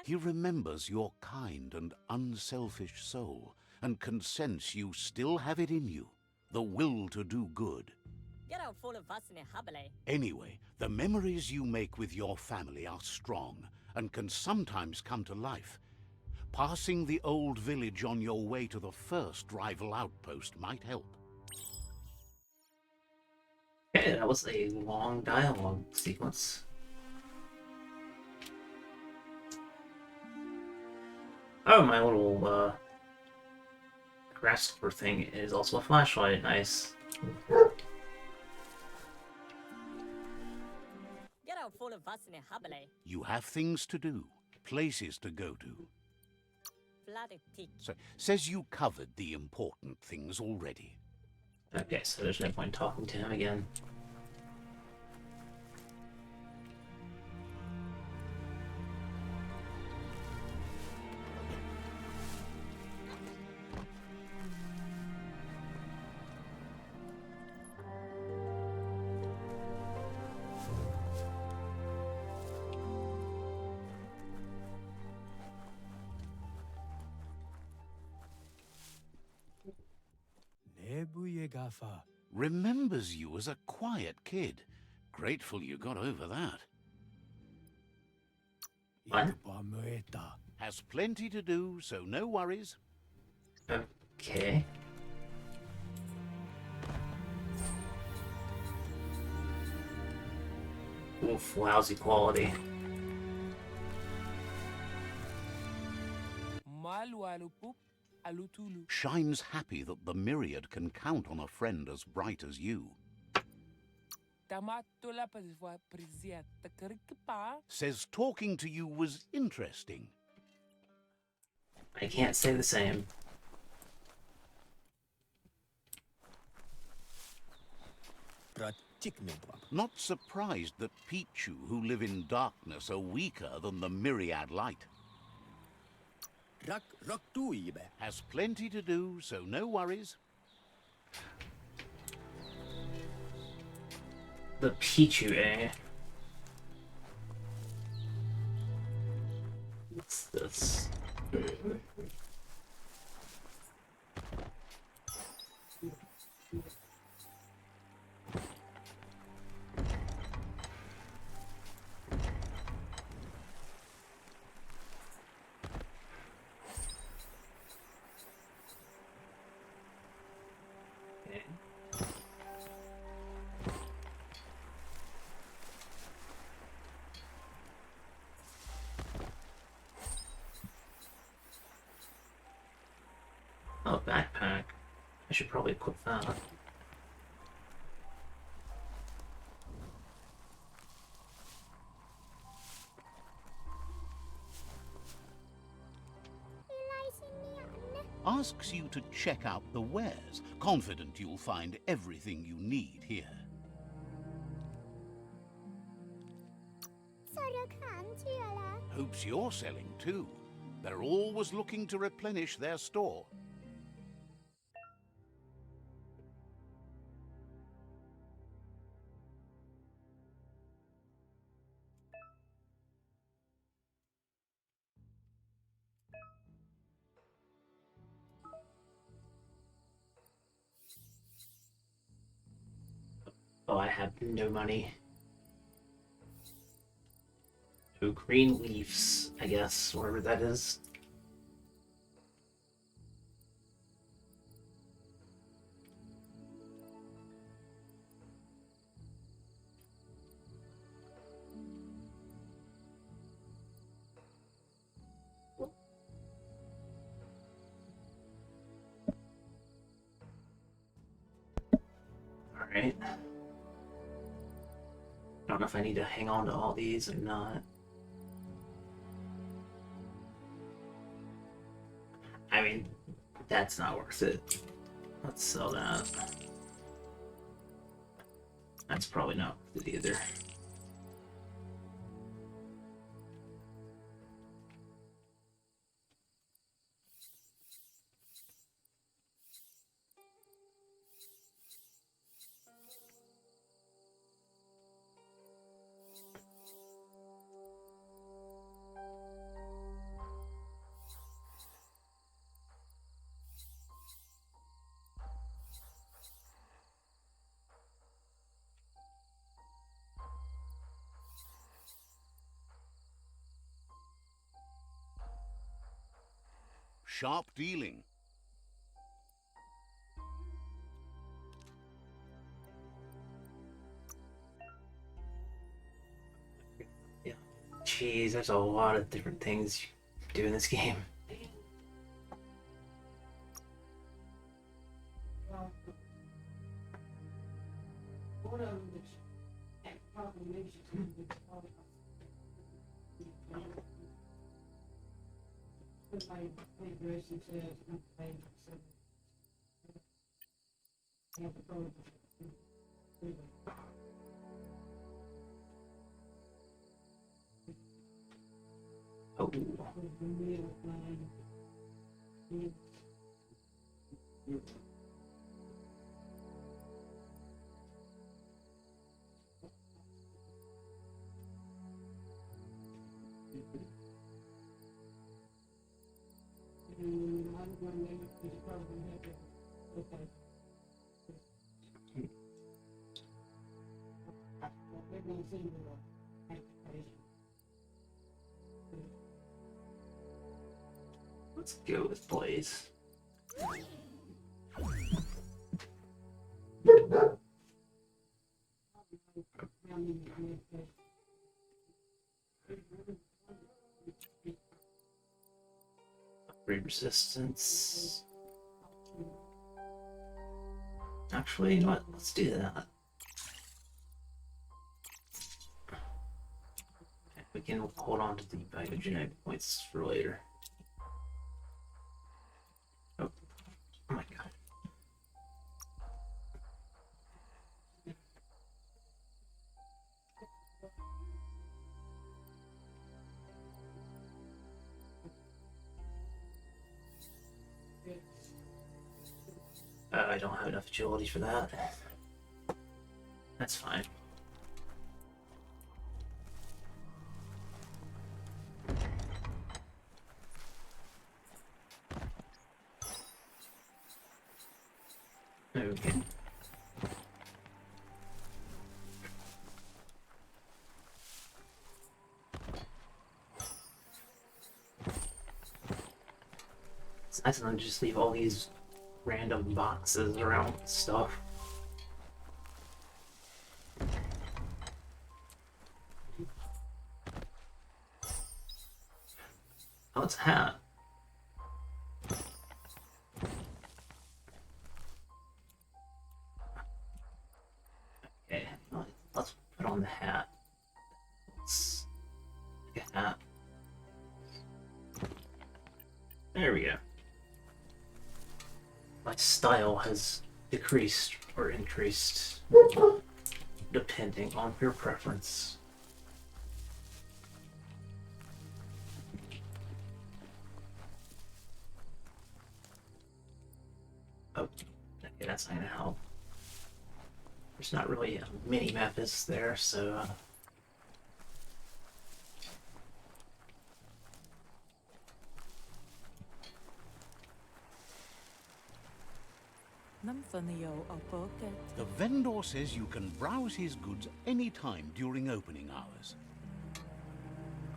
He remembers your kind and unselfish soul and can sense you still have it in you. The will to do good. Anyway, the memories you make with your family are strong and can sometimes come to life. Passing the old village on your way to the first rival outpost might help. Okay, that was a long dialogue sequence. Oh, my little grasshopper thing is also a flashlight. Nice. You have things to do, places to go to. So, says you covered the important things already. Okay, so there's no point talking to him again. Remembers you as a quiet kid. Grateful you got over that. What? Has plenty to do, so no worries. Okay. Oof, lousy quality. Shine's happy that the Myriad can count on a friend as bright as you. Says talking to you was interesting. I can't say the same. Not surprised that Pichu, who live in darkness, are weaker than the Myriad light. Has plenty to do, so no worries. The Pichu, eh? What's this? Oh, backpack. I should probably equip that. Asks you to check out the wares, confident you'll find everything you need here. Hopes you're selling too. They're always looking to replenish their store. Oh, I have no money. Oh, green leaves, I guess, whatever that is. Alright. I don't know if I need to hang on to all these or not. I mean, that's not worth it. Let's sell that. That's probably not worth it either. Sharp dealing. Yeah. Jeez, there's a lot of different things you do in this game. Oh. Let's go with Blaze. Upgrade resistance. Actually, you know what? Let's do that. We can hold on to the biogenetic points for later. Oh, oh my god. I don't have enough agility for that. That's fine. Okay. It's nice to just leave all these random boxes around with stuff. Oh, it's a hat. Okay, let's put on the hat. Let's get a hat. There we go. My style has decreased or increased depending on your preference. Oh, okay, that's not gonna help. There's not really a mini map is there, so Num The vendor says you can browse his goods any time during opening hours.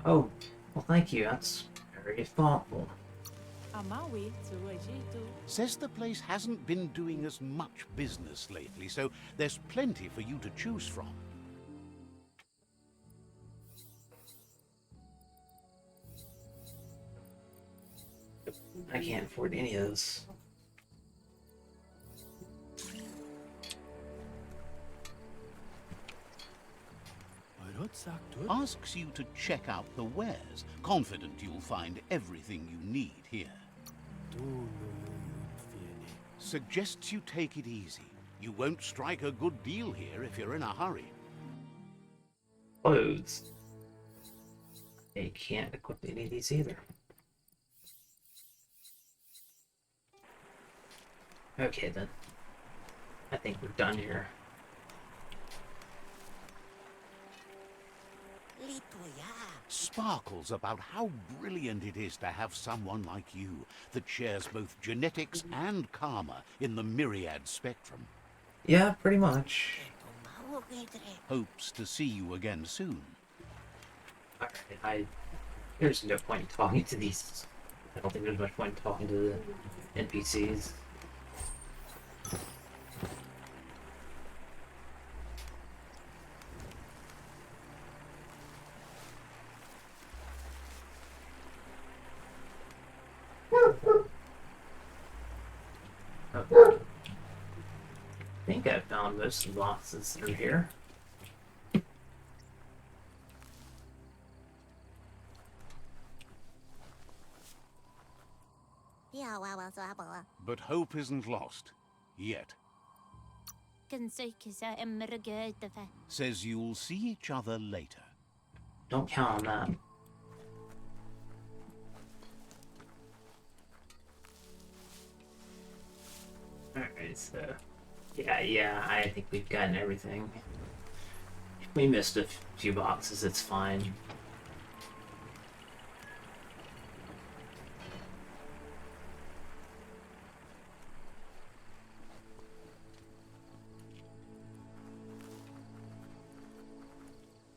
Oh, well, thank you. That's very thoughtful. Says the place hasn't been doing as much business lately, so there's plenty for you to choose from. I can't afford any of those. Asks you to check out the wares, confident you'll find everything you need here. Suggests you take it easy. You won't strike a good deal here if you're in a hurry. Clothes. I can't equip any of these either. Okay then. I think we're done here. Sparkles about how brilliant it is to have someone like you that shares both genetics and karma in the myriad spectrum. Yeah, pretty much. Hopes to see you again soon. Alright, there's no point in talking to these. I don't think there's much point in talking to the NPCs. Okay. I think I found most of the boxes through here. But hope isn't lost. Yet. Says you'll see each other later. Don't count on that. Alright, so... Yeah, I think we've gotten everything. If we missed a few boxes, it's fine.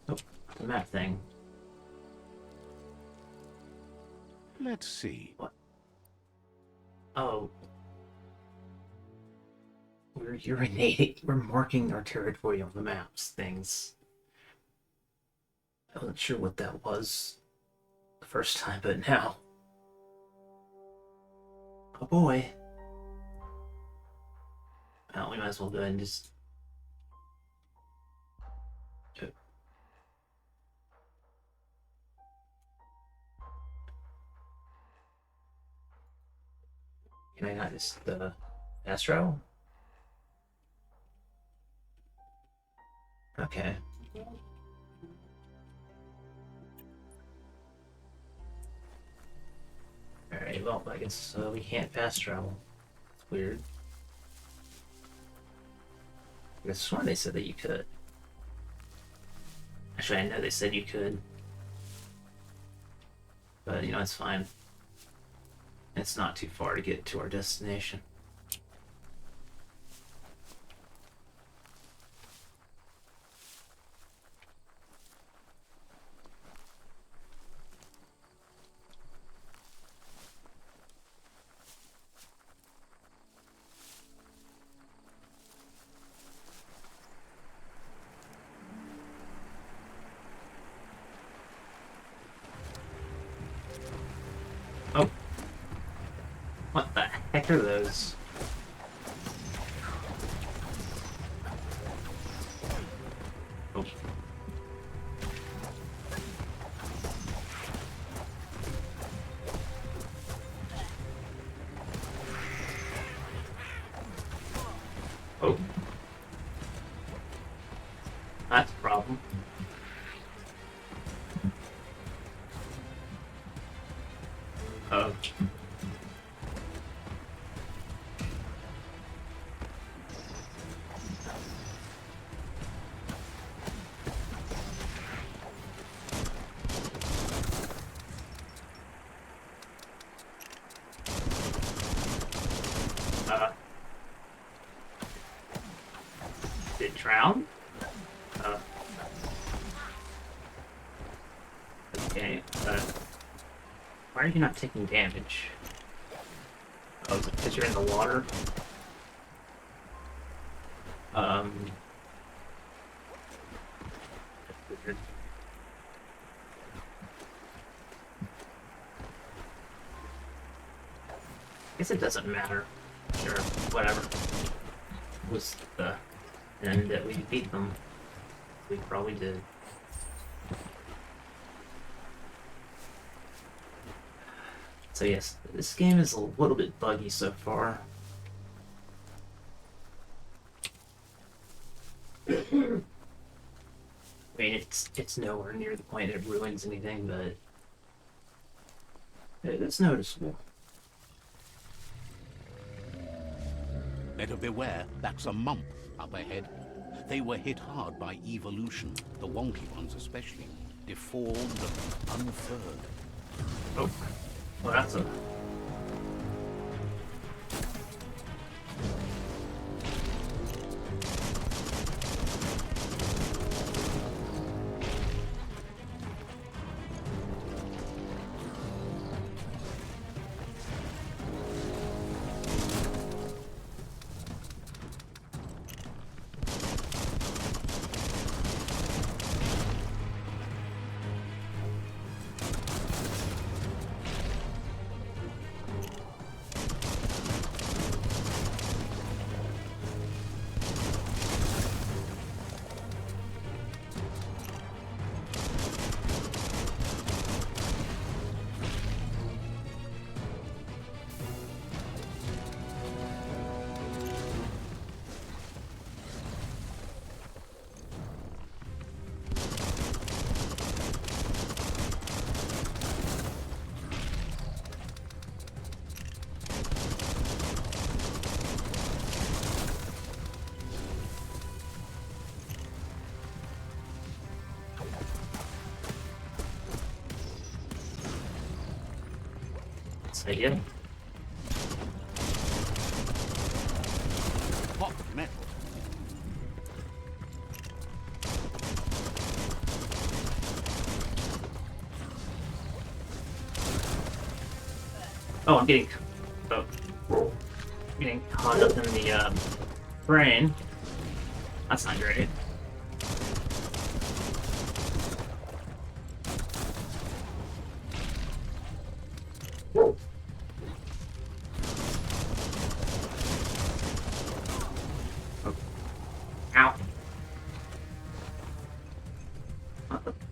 Oh, the map thing. Let's see. What? Oh. We're urinating. We're marking our territory on the maps things. I wasn't sure what that was the first time, but now. Oh boy. Well, we might as well go ahead and just... Can I not just, Astro? Okay. Alright, well, I guess we can't fast travel. It's weird. I guess sworn they said that you could. Actually, I know they said you could. But, you know, it's fine. It's not too far to get to our destination. Oh. What the heck are those? Oh. Oh. That's a problem. Oh. Did it drown? Uh, okay. Why are you not taking damage? Oh, is it because you're in the water? That's weird. Guess it doesn't matter. Sure, whatever. It was the end that we beat them. We probably did. So yes, this game is a little bit buggy so far. I mean, it's nowhere near the point that it ruins anything, but it's noticeable. Better beware, that's a mump up ahead. They were hit hard by evolution, the wonky ones especially. Deformed and unfurred. Oh, well, that's a. So yeah. Hot metal. Oh, I'm getting. Oh, getting caught up in the brain. That's not great. Ow.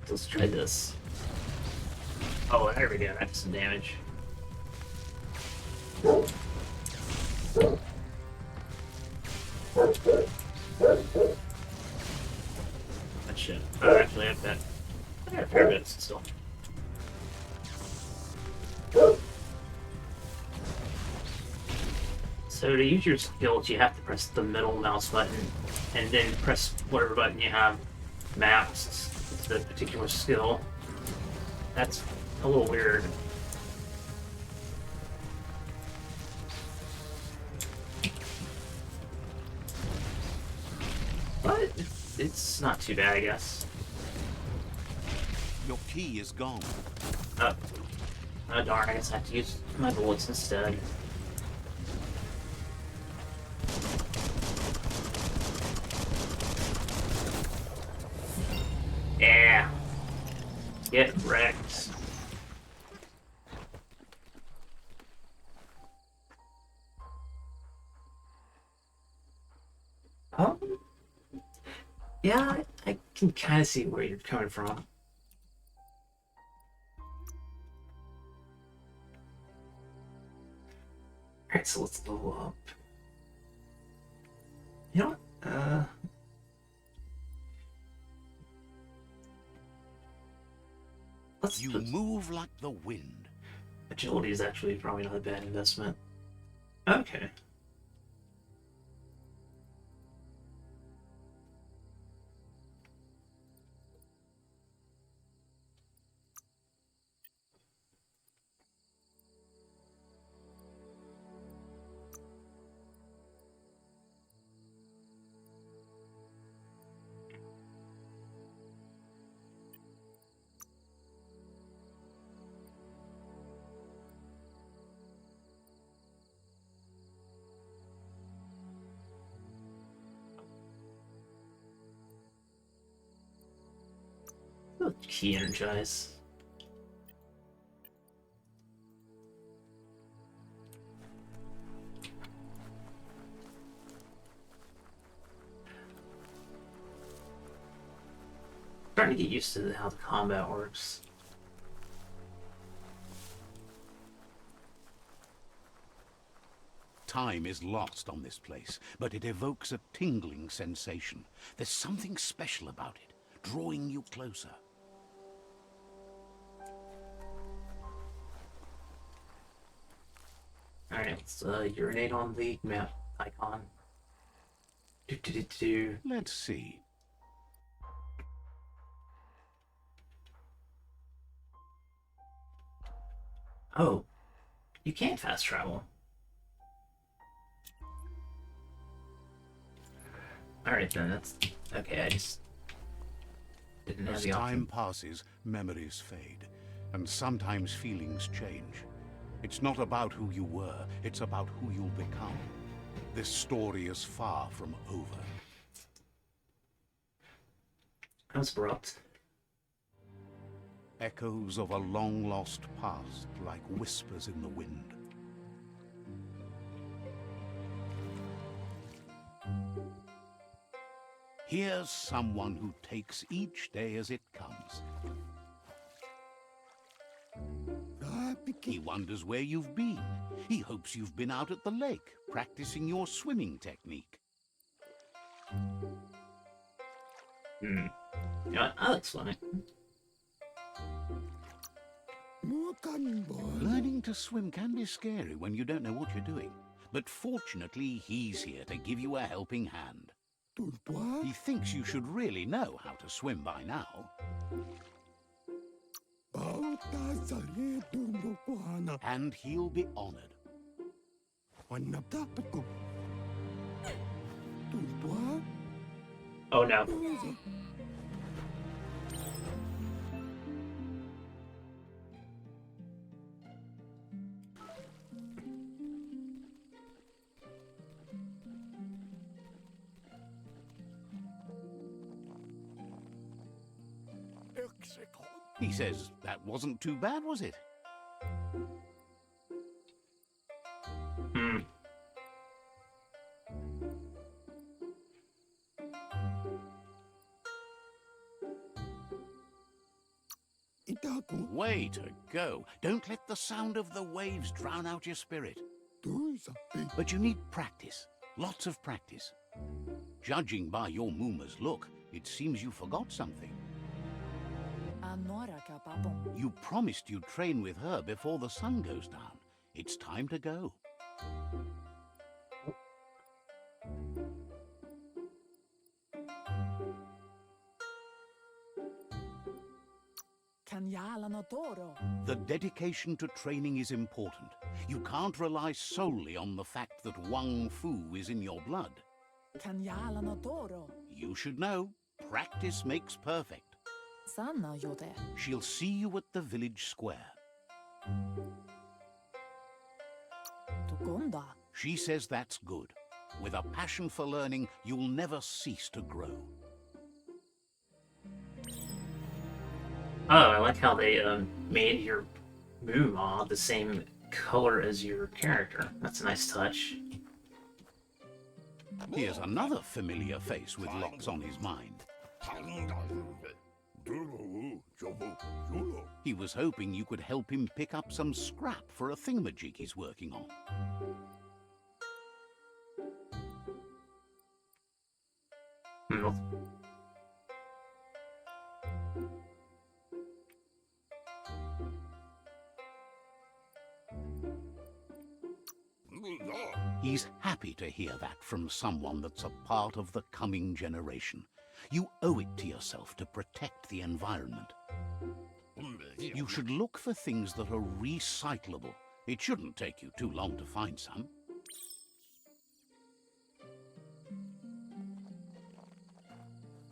Let's try this. Oh, there we go. That's some damage. That should. Oh, actually, I bet. I got a fair bit still. So to use your skills, you have to press the middle mouse button, and then press whatever button you have mapped to the particular skill. That's a little weird. But it's not too bad, I guess. Your key is gone. Oh, oh darn, I guess I have to use my bullets instead. Yeah. Get wrecked. Oh. Yeah, I can kind of see where you're coming from. Alright, so let's level up. You know what? Let's You move like the wind. agility is actually probably not a bad investment. Okay. Oh, key energize. Starting to get used to how the combat works. Time is lost on this place, but it evokes a tingling sensation. There's something special about it, drawing you closer. Alright, let's urinate on the map icon. Do. Let's see. Oh, you can fast travel. Alright then, that's okay. I just didn't have As the time option. passes, memories fade, and sometimes feelings change. It's not about who you were, it's about who you'll become. This story is far from over. That was abrupt. Echoes of a long-lost past, like whispers in the wind. Here's someone who takes each day as it comes. He wonders where you've been. He hopes you've been out at the lake, practicing your swimming technique. You know what? I like swimming. Learning to swim can be scary when you don't know what you're doing. But fortunately, he's here to give you a helping hand. He thinks you should really know how to swim by now. And he'll be honored. Oh no. He says, that wasn't too bad, was it? Hmm. Way to go. Don't let the sound of the waves drown out your spirit. But you need practice. Lots of practice. Judging by your Mooma's look, it seems you forgot something. You promised you'd train with her before the sun goes down. It's time to go. The dedication to training is important. You can't rely solely on the fact that Wang Fu is in your blood. You should know, practice makes perfect. She'll see you at the village square. She says that's good. With a passion for learning, you'll never cease to grow. Oh, I like how they made your Mooma the same color as your character. That's a nice touch. Here's another familiar face with lots on his mind. He was hoping you could help him pick up some scrap for a thingamajig he's working on. Hmm. He's happy to hear that from someone that's a part of the coming generation. You owe it to yourself to protect the environment. You should look for things that are recyclable. It shouldn't take you too long to find some.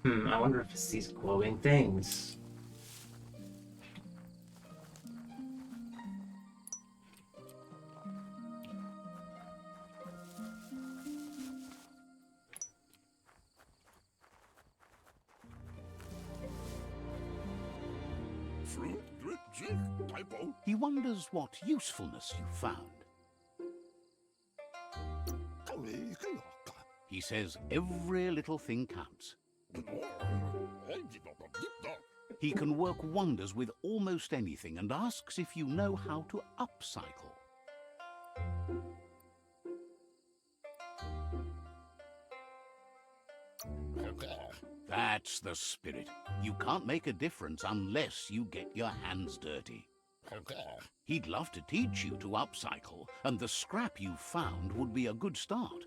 I wonder if it's these glowing things. He wonders what usefulness you found. He says every little thing counts. He can work wonders with almost anything and asks if you know how to upcycle. That's the spirit. You can't make a difference unless you get your hands dirty. He'd love to teach you to upcycle, and the scrap you found would be a good start.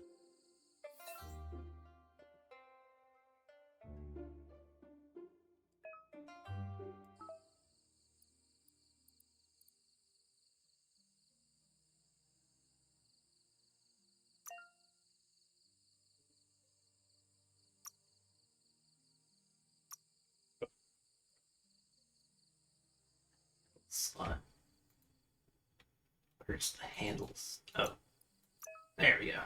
Slot. Where's the handles? Oh, there we go.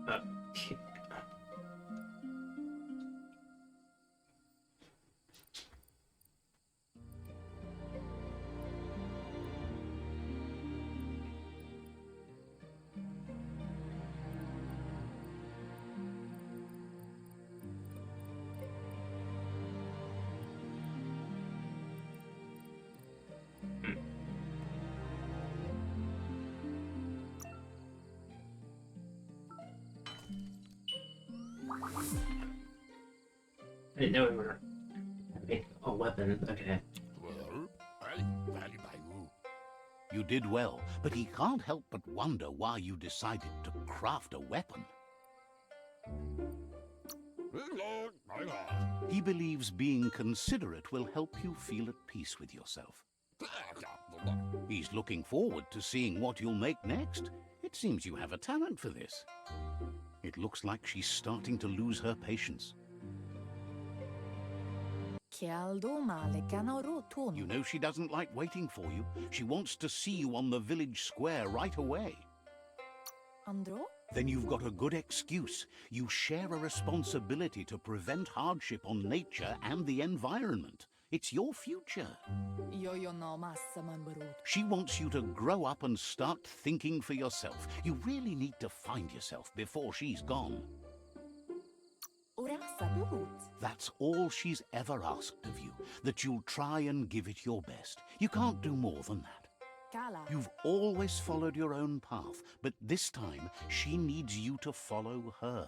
Okay. I didn't know we were having a weapon. Okay. You did well, but he can't help but wonder why you decided to craft a weapon. He believes being considerate will help you feel at peace with yourself. He's looking forward to seeing what you'll make next. It seems you have a talent for this. It looks like she's starting to lose her patience. You know she doesn't like waiting for you. She wants to see you on the village square right away. Andro? Then you've got a good excuse. You share a responsibility to prevent hardship on nature and the environment. It's your future. She wants you to grow up and start thinking for yourself. You really need to find yourself before she's gone. That's all she's ever asked of you, that you'll try and give it your best. You can't do more than that. You've always followed your own path, but this time she needs you to follow her.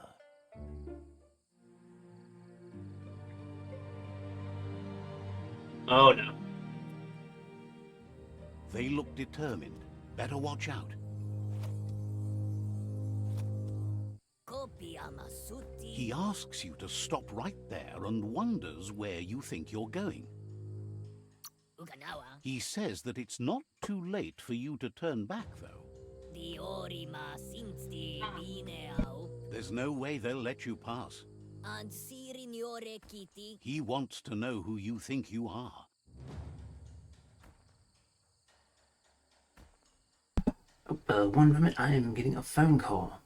Oh no. They look determined. Better watch out. He asks you to stop right there and wonders where you think you're going. He says that it's not too late for you to turn back, though. There's no way they'll let you pass. He wants to know who you think you are. One moment, I am getting a phone call.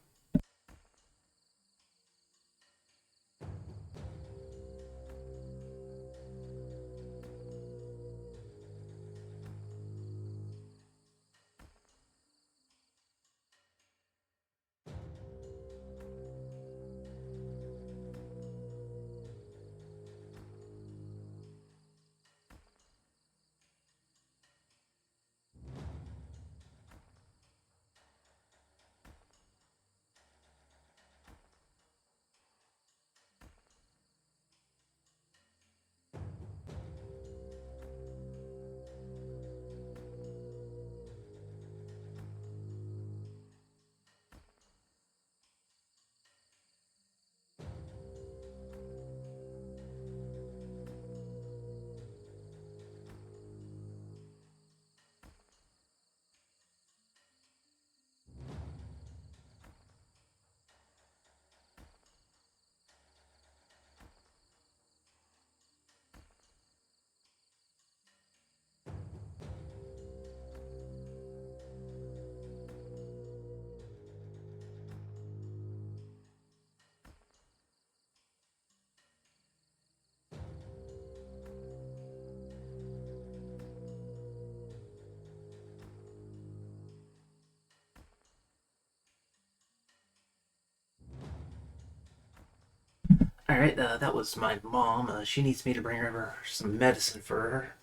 Alright, that was my mom. She needs me to bring her over some medicine for her.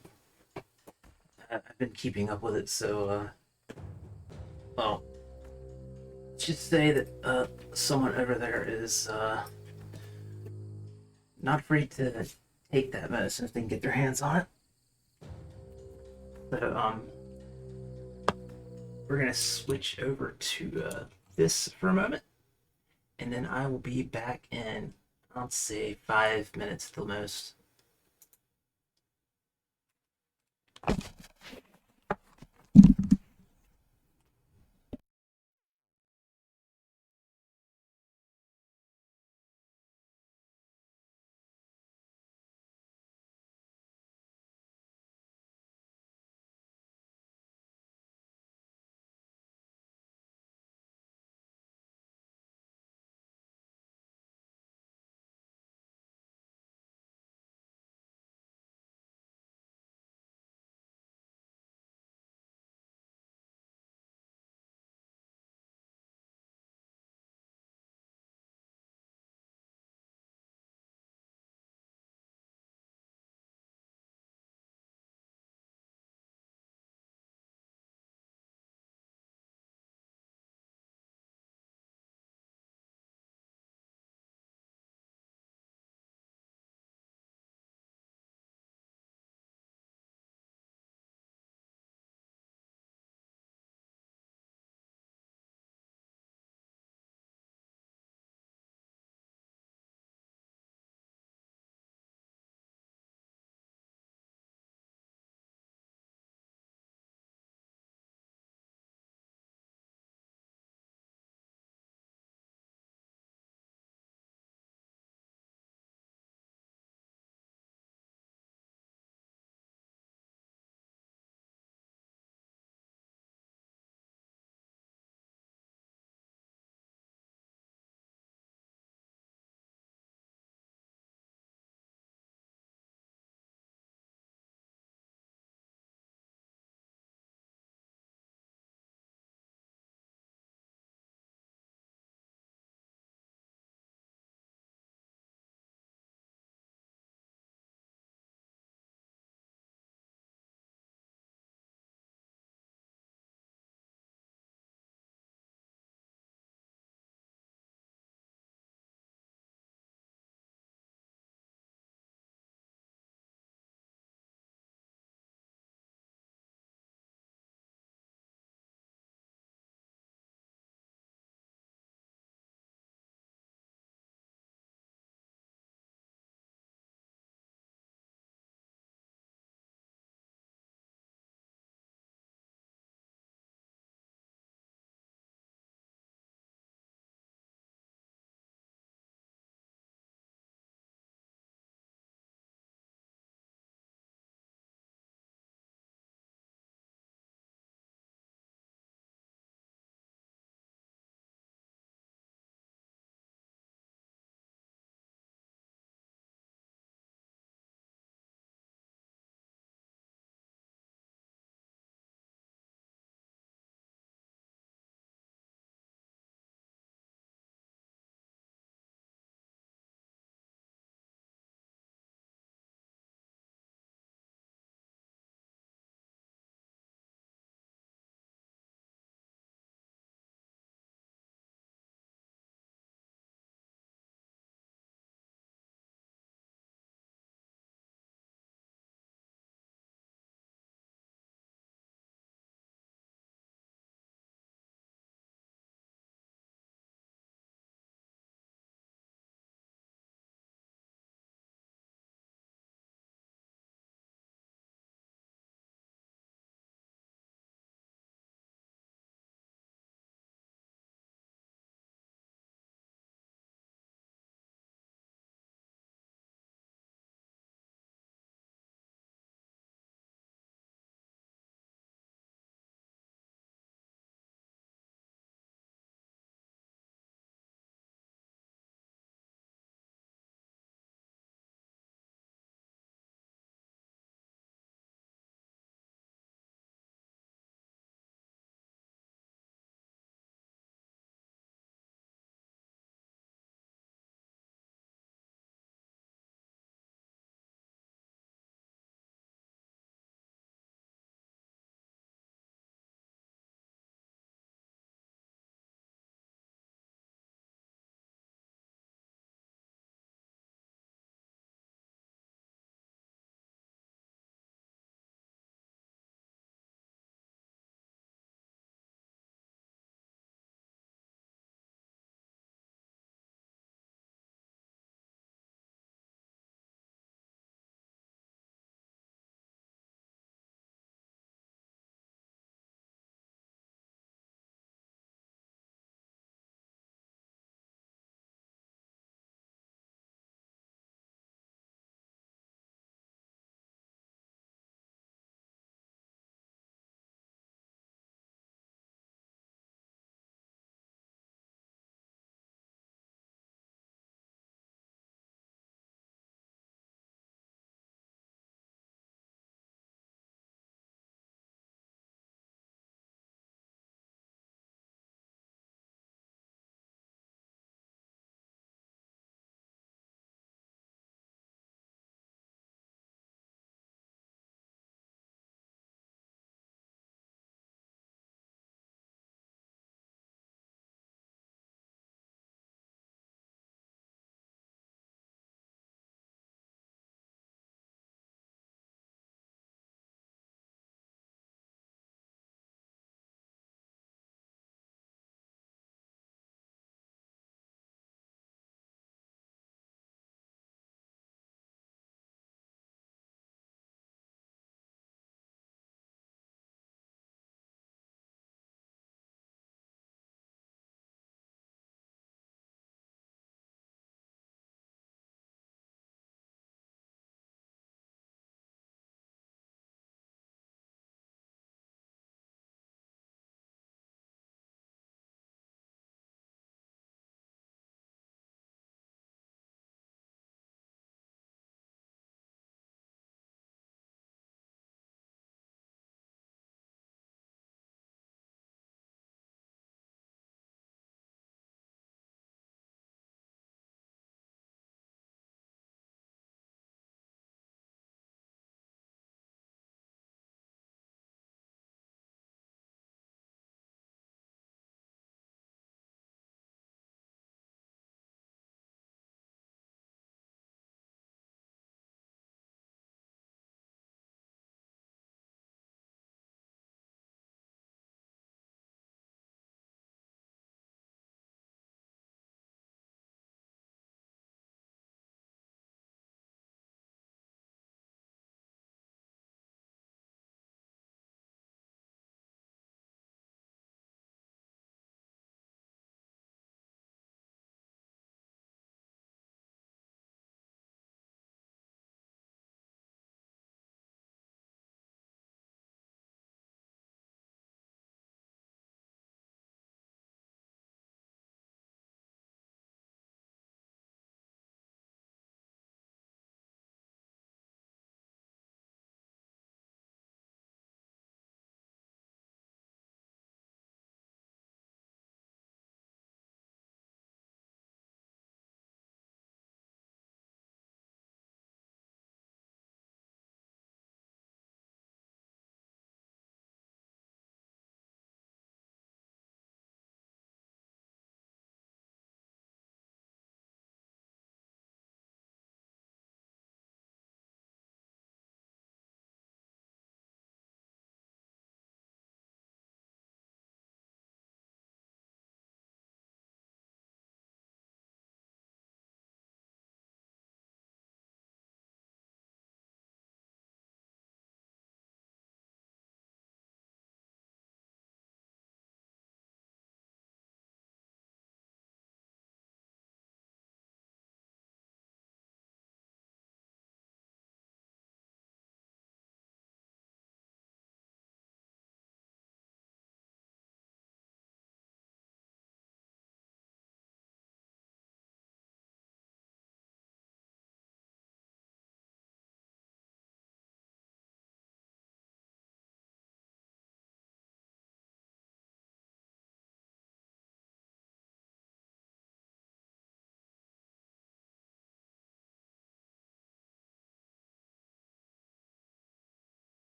I've been keeping up with it, so, well, just say that, someone over there is, not afraid to take that medicine if they can get their hands on it. So, we're gonna switch over to, this for a moment, and then I will be back in, I'll say, 5 minutes at the most.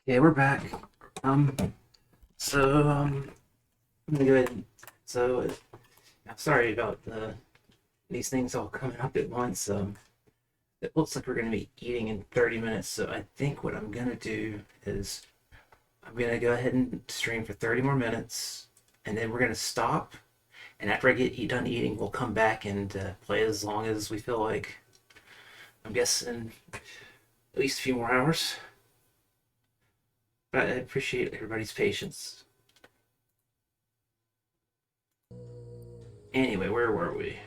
Yeah, we're back. Um, I'm gonna go ahead and, I'm sorry about these things all coming up at once. It looks like we're gonna be eating in 30 minutes, so I think what I'm gonna do is I'm gonna go ahead and stream for 30 more minutes, and then we're gonna stop. And after I get done eating, we'll come back and play as long as we feel like. I'm guessing at least a few more hours. But I appreciate everybody's patience. Anyway, where were we?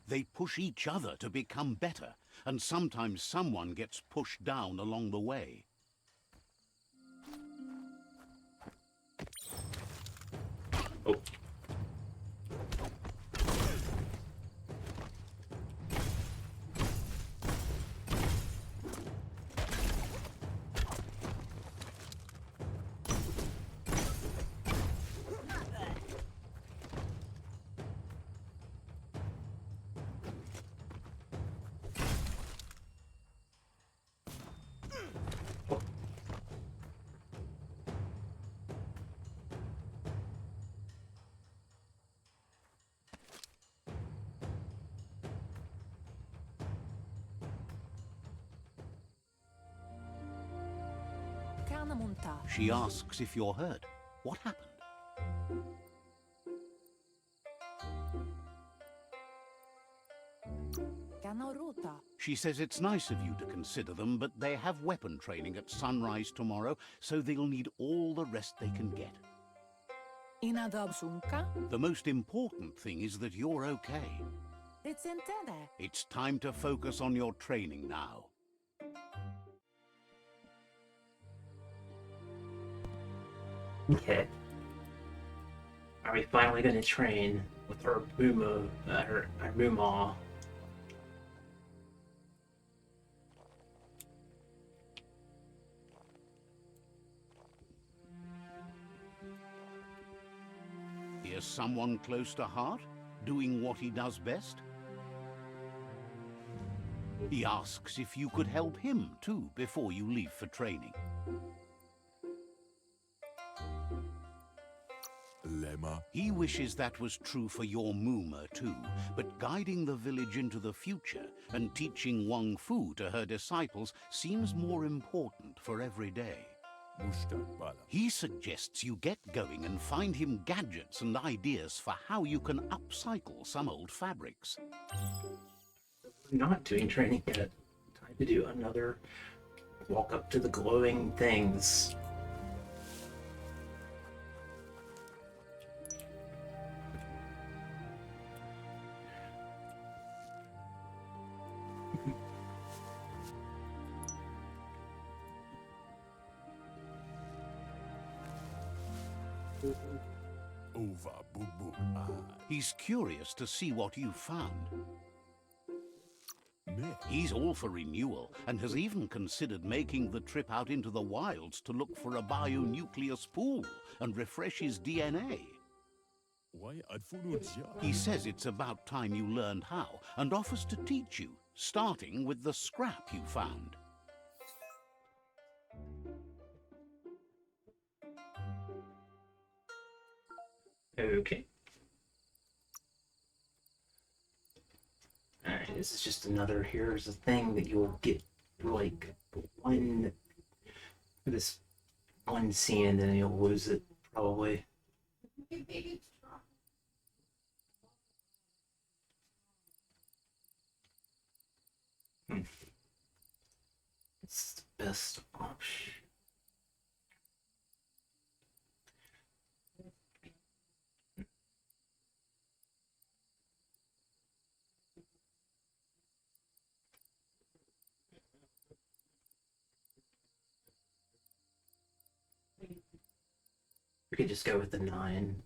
They push each other to become better, and sometimes someone gets pushed down along the way. Oh. Kanamunta. She asks if you're hurt. What happened? Kanaruta. She says it's nice of you to consider them, but they have weapon training at sunrise tomorrow, so they'll need all the rest they can get. Inadabsunka. The most important thing is that you're okay. Ritsentende. It's time to focus on your training now. Okay. Are we finally going to train with our our Buma? Here's someone close to heart, doing what he does best. He asks if you could help him too before you leave for training. Lemma. He wishes that was true for your Muma too, but guiding the village into the future and teaching Wang Fu to her disciples seems more important for every day. Mustakbala. He suggests you get going and find him gadgets and ideas for how you can upcycle some old fabrics. We're not doing training yet. Time to do another walk up to the glowing things. Ova bubu. He's curious to see what you found. Me. He's all for renewal and has even considered making the trip out into the wilds to look for a bionucleus pool and refresh his DNA. Why adfunutia? He says it's about time you learned how and offers to teach you, starting with the scrap you found. Okay. Alright, this is just another, here's a thing that you'll get like one, this one scene and then you'll lose it, probably. It's the best option. We could just go with the 9.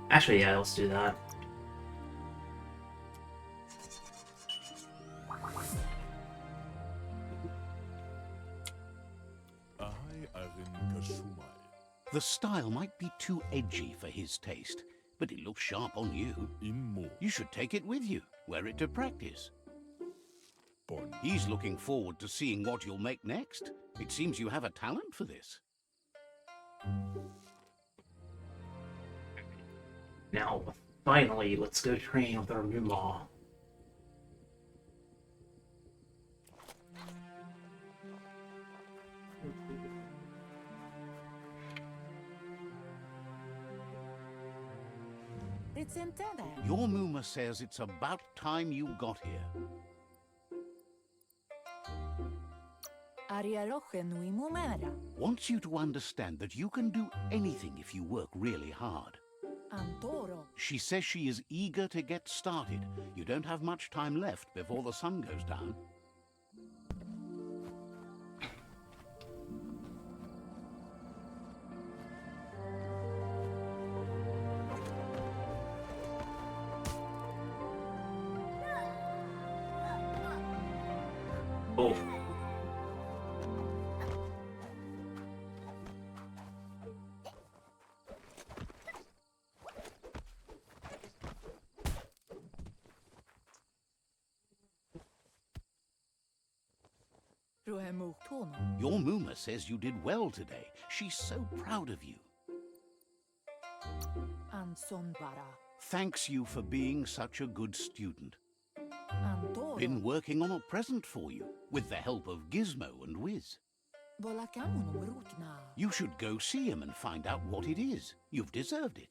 Actually, yeah, let's do that. Ahai arin kasumai. The style might be too edgy for his taste, but it looks sharp on you. Immo. You should take it with you, wear it to practice. Bon. He's looking forward to seeing what you'll make next. It seems you have a talent for this. Now, finally, let's go train with our Muma. It's intended. Your Muma says it's about time you got here. Ariaroche nui mumera. Wants you to understand that you can do anything if you work really hard. Antoro. She says she is eager to get started. You don't have much time left before the sun goes down. Oh. Ruhemutono. Your Muma says you did well today. She's so proud of you. Ansonbara. Thanks you for being such a good student. Antoro. Been working on a present for you, with the help of Gizmo and Wiz. Volakamunum rutna. You should go see him and find out what it is. You've deserved it.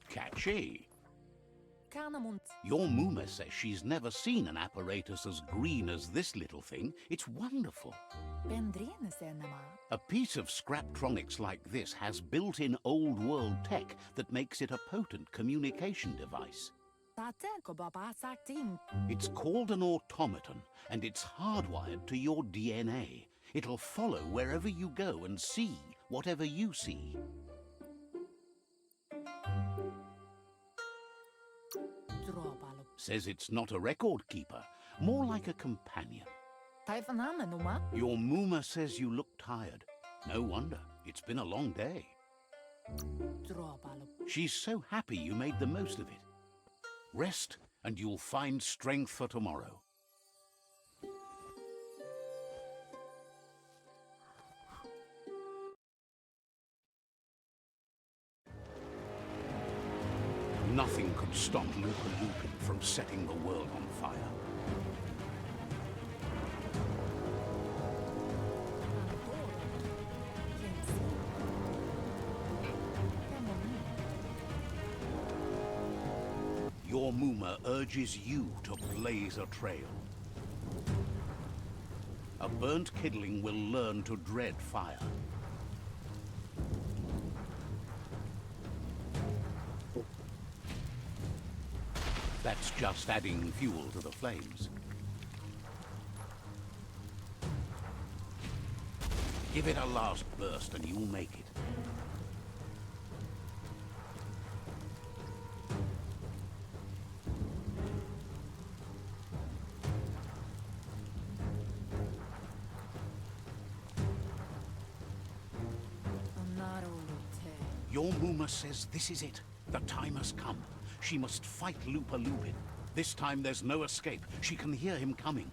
Catchy. Kanamunt. Your Muma says she's never seen an apparatus as green as this little thing. It's wonderful. Bendrines enema. A piece of Scraptronics like this has built-in old-world tech that makes it a potent communication device. Tatenko babasaktin. It's called an automaton, and it's hardwired to your DNA. It'll follow wherever you go and see whatever you see. Dropalo. Says it's not a record keeper, more like a companion. Taifanamenuma. Your Muma says you look tired. No wonder. It's been a long day. Dropalo. She's so happy you made the most of it. Rest, and you'll find strength for tomorrow. Nothing could stop Lupa Lupin from setting the world on fire. Your Muma urges you to blaze a trail. A burnt kidling will learn to dread fire. That's just adding fuel to the flames. Give it a last burst and you'll make it. Your Muma says this is it. The time has come. She must fight Lupa Lupin. This time there's no escape. She can hear him coming.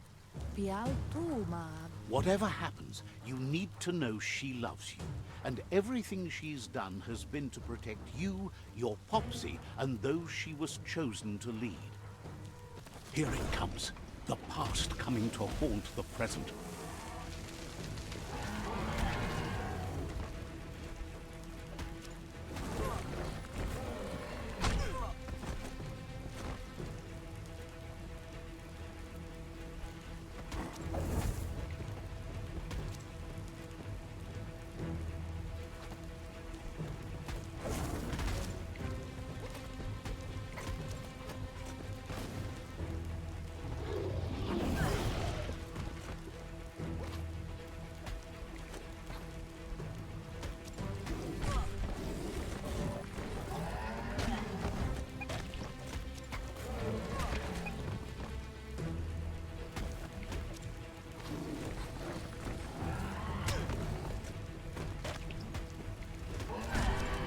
Pialtuma. Whatever happens, you need to know she loves you. And everything she's done has been to protect you, your Popsy, and those she was chosen to lead. Here it comes. The past coming to haunt the present.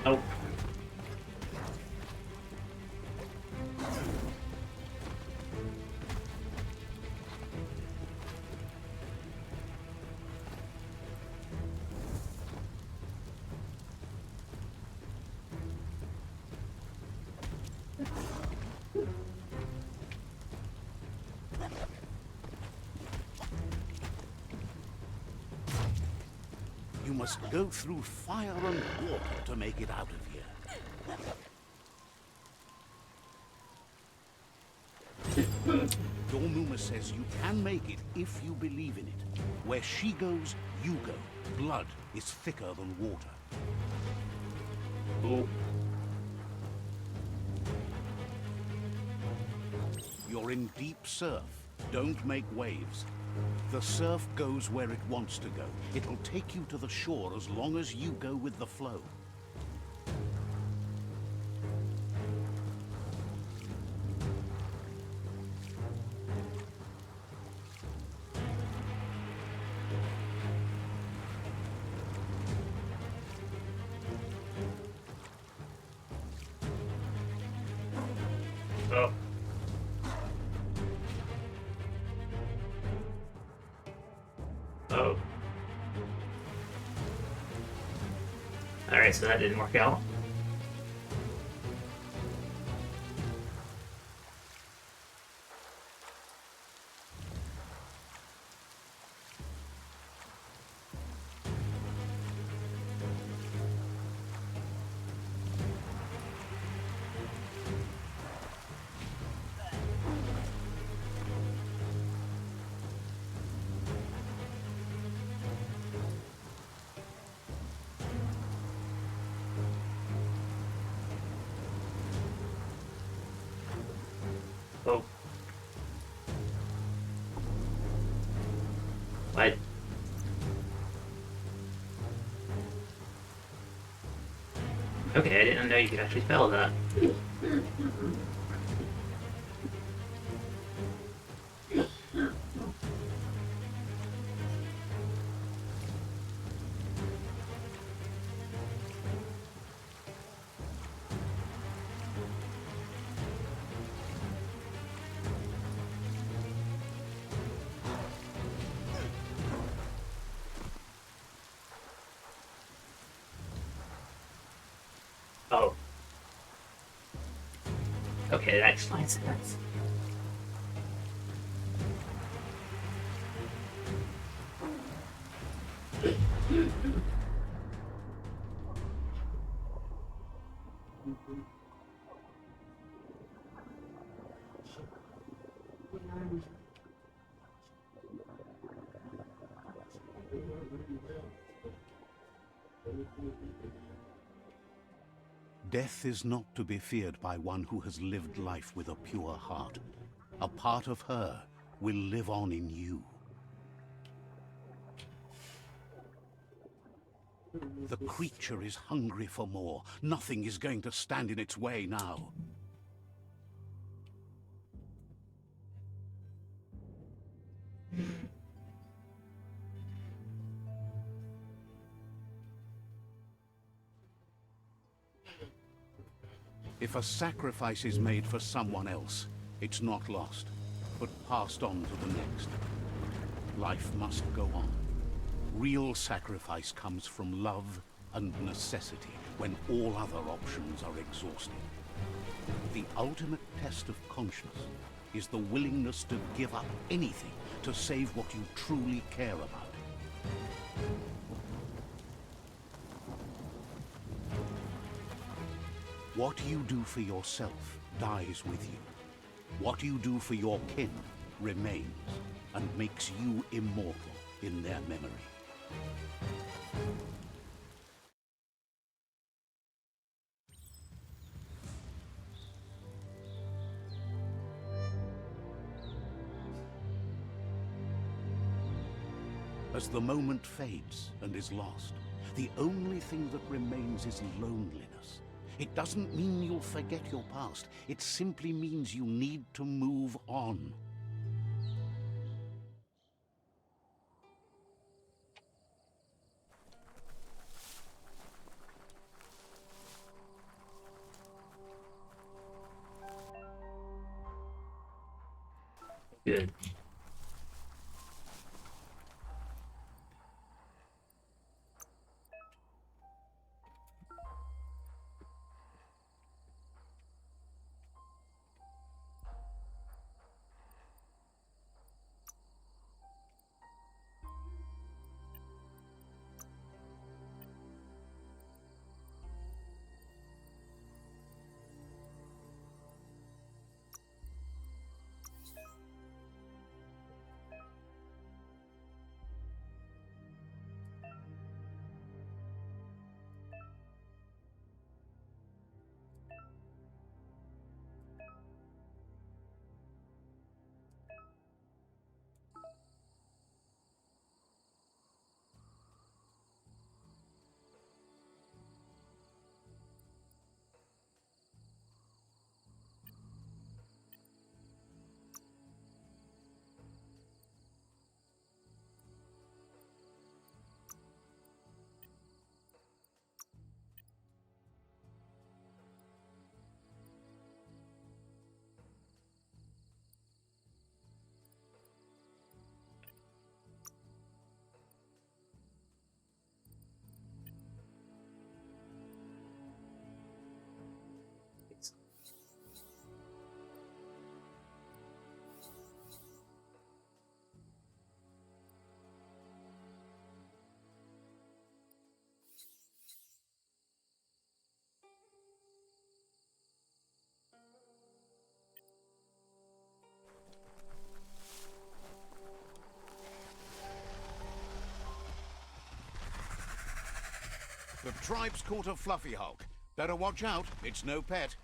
Oh. You must go through fire and water to make it out of here. Your Muma says you can make it if you believe in it. Where she goes, you go. Blood is thicker than water. Oh. You're in deep surf. Don't make waves. The surf goes where it wants to go. It'll take you to the shore as long as you go with the flow. Oh. Oh. Alright, so that didn't work out. Oh. What? Okay, I didn't know you could actually spell that. Oh. Okay, that explains it. Death is not to be feared by one who has lived life with a pure heart. A part of her will live on in you. The creature is hungry for more. Nothing is going to stand in its way now. If a sacrifice is made for someone else, it's not lost, but passed on to the next. Life must go on. Real sacrifice comes from love and necessity, when all other options are exhausted. The ultimate test of conscience is the willingness to give up anything to save what you truly care about. What you do for yourself dies with you. What you do for your kin remains and makes you immortal in their memory. As the moment fades and is lost, the only thing that remains is loneliness. It doesn't mean you'll forget your past. It simply means you need to move on. Good. The tribe's caught a fluffy hulk. Better watch out, it's no pet.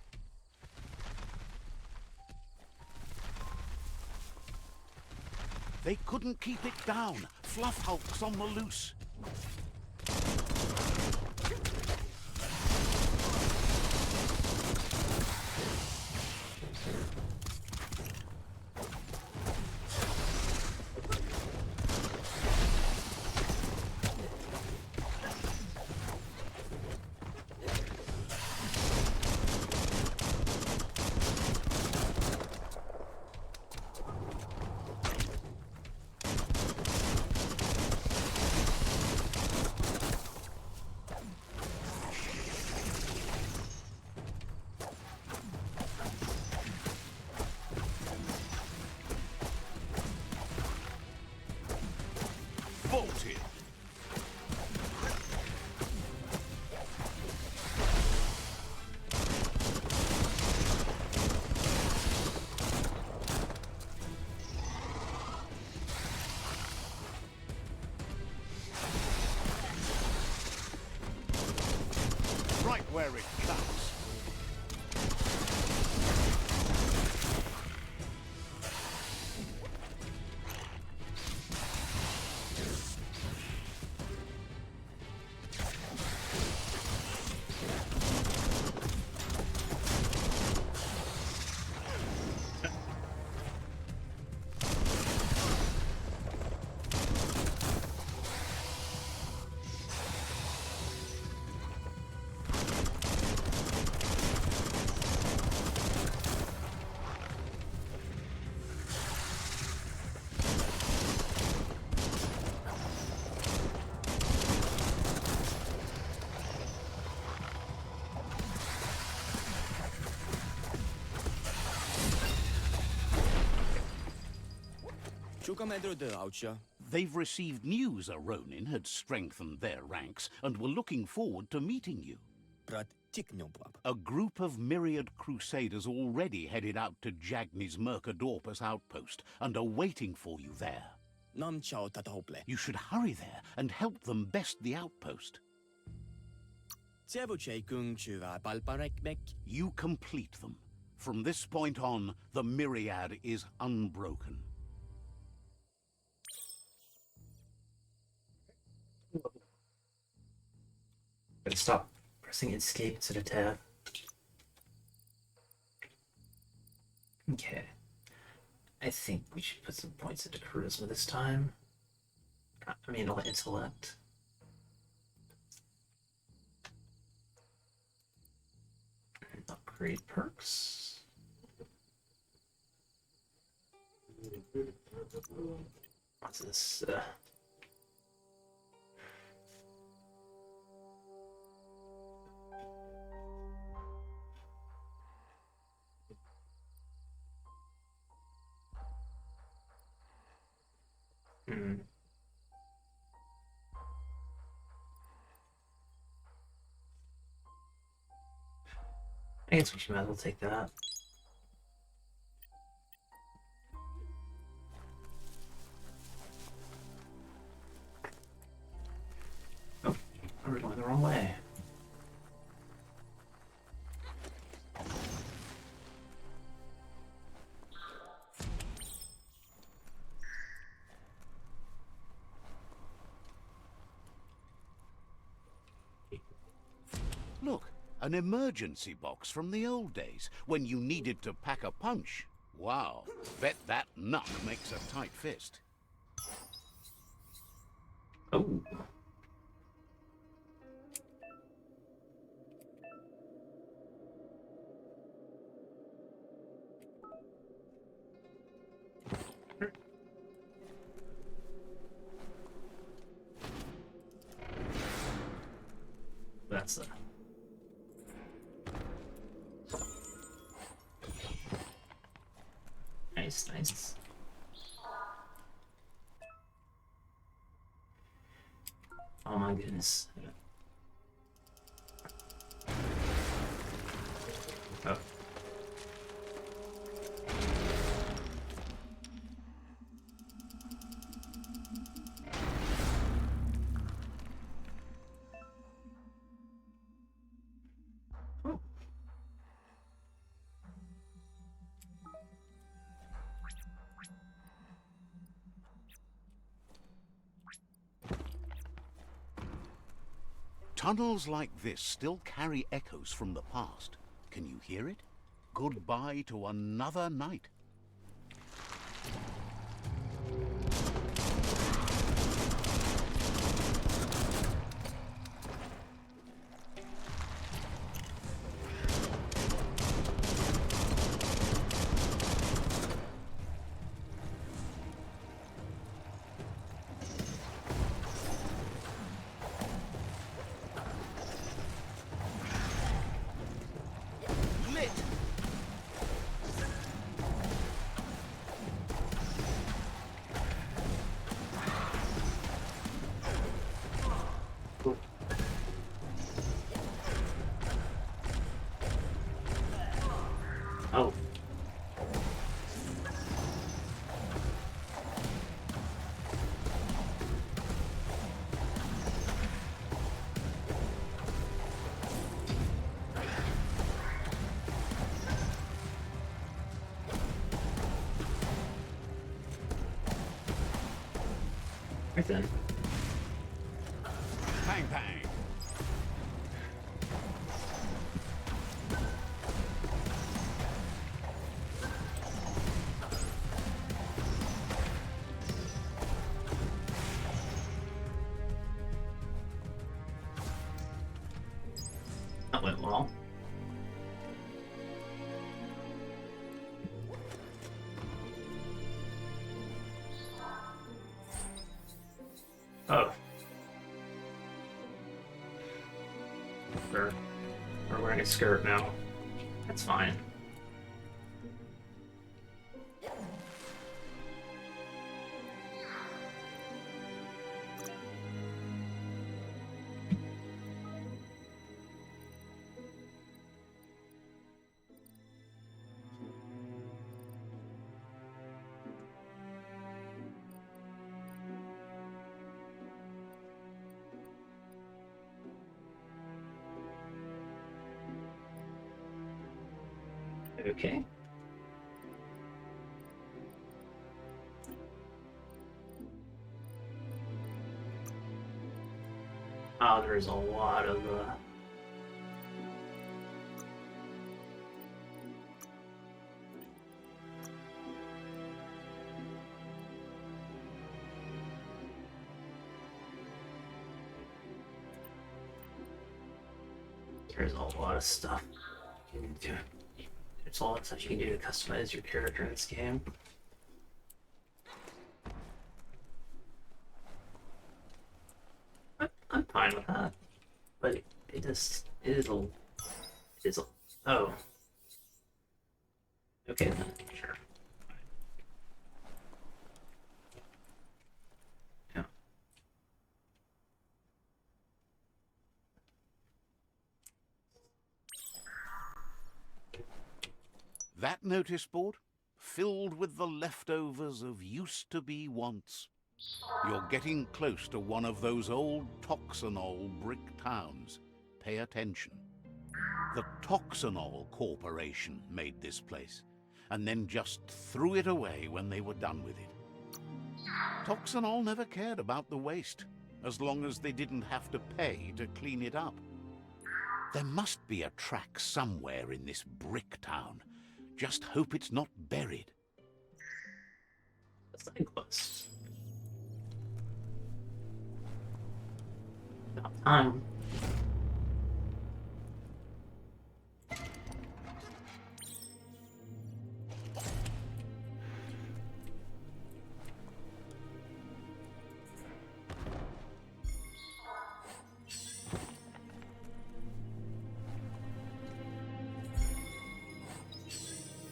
They couldn't keep it down. Fluff hulk's on the loose. Bolted. Right where it counts. They've received news a Ronin had strengthened their ranks and were looking forward to meeting you. A group of myriad crusaders already headed out to Jagni's Mercadorpus outpost and are waiting for you there. You should hurry there and help them best the outpost. You complete them. From this point on, the myriad is unbroken. Gotta stop pressing escape instead of tab. Okay. I think we should put some points into charisma this time. I mean, intellect. Upgrade perks. What's this? Hmm. I guess we should might as well take that. Oh, we're going the wrong way. Look, an emergency box from the old days, when you needed to pack a punch. Wow, bet that nut makes a tight fist. Oh. That's nice, nice. Oh my goodness. Oh. Oh. Tunnels like this still carry echoes from the past. Can you hear it? Goodbye to another night. Lit! Oh. Right then. Bang bang! That went well. Oh. We're wearing a skirt now. That's fine. Okay. Oh, there's a lot of there's a lot of stuff you can do. There's a lot of stuff you can do to customize your character in this game. fine with that. But it is a oh. Okay then, sure. Yeah. That notice board? Filled with the leftovers of used-to-be wants. You're getting close to one of those old Toxanol brick towns. Pay attention. The Toxanol Corporation made this place, and then just threw it away when they were done with it. Toxanol never cared about the waste, as long as they didn't have to pay to clean it up. There must be a track somewhere in this brick town. Just hope it's not buried. The side quest. About time.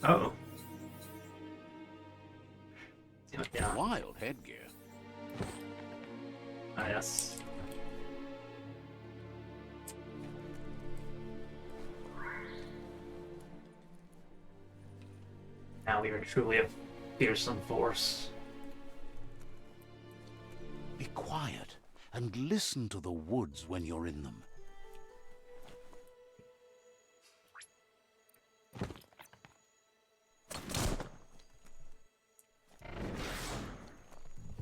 Oh. Yeah. Wild headgear. Ah, yes. Now we are truly a fearsome force. Be quiet and listen to the woods when you're in them.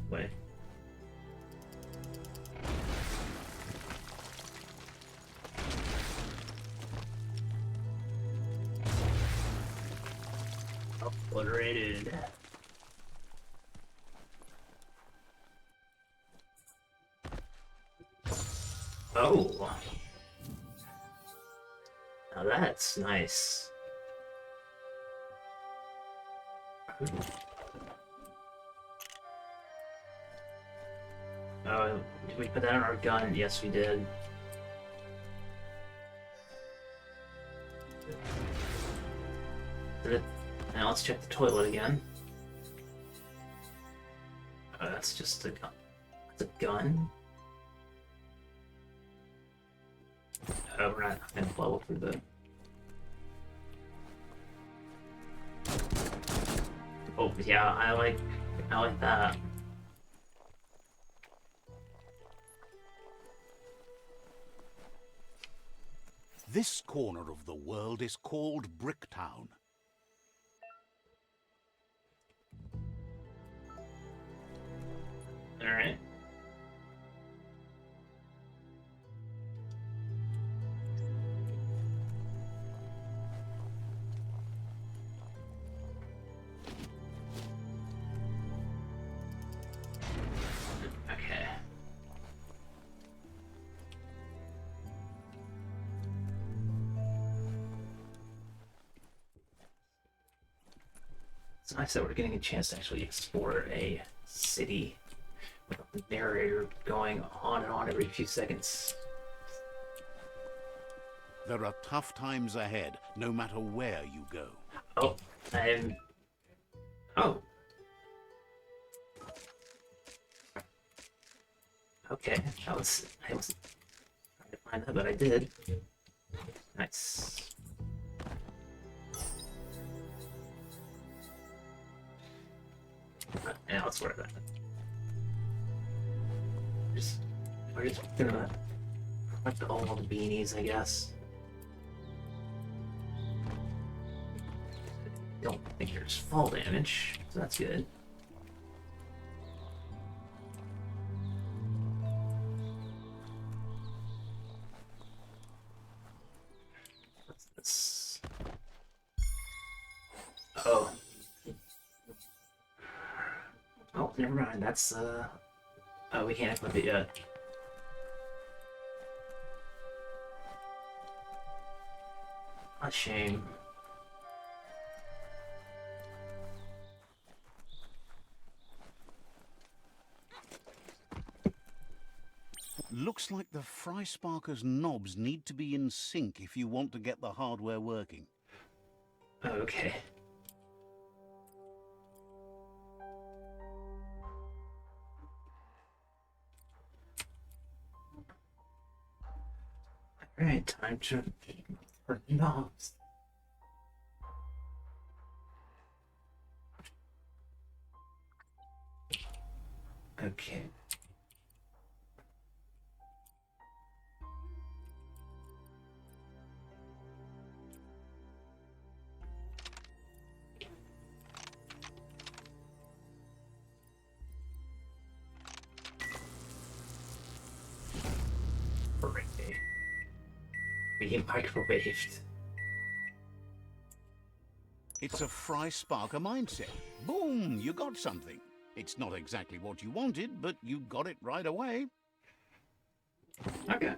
Wait. Obliterated. Oh. Now that's nice. Oh, did we put that on our gun? Yes, we did. Now let's check the toilet again. Oh, that's just a gun. That's a gun? Oh, we're not gonna level through the... Oh, yeah, I like that. This corner of the world is called Bricktown. Alright. Okay. It's nice that we're getting a chance to actually explore a city without the narrator going on and on every few seconds. There are tough times ahead, no matter where you go. Oh, Oh. Okay, I was trying to find that, but I did. Nice. Yeah, let's wear that. We're just gonna collect all the beanies, I guess. Don't think there's fall damage, so that's good. What's this? Oh. Oh, never mind. That's oh, we can't equip it yet. A shame. Look Looks like the Fry Sparker's knobs need to be in sync if you want to get the hardware working. Okay. Alright, time to for knobs. Okay. Hooray. Being microwaved. It's a Fry Sparker mindset. Boom, you got something. It's not exactly what you wanted, but you got it right away. Okay.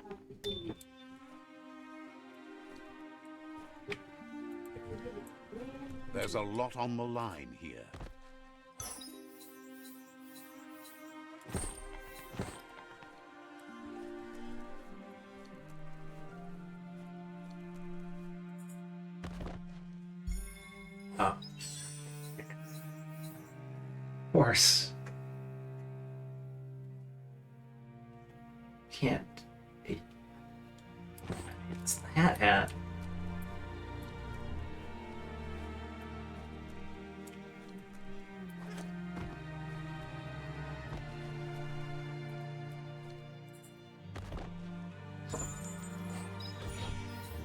There's a lot on the line here. Oh. Worse. Can't. It's the hat.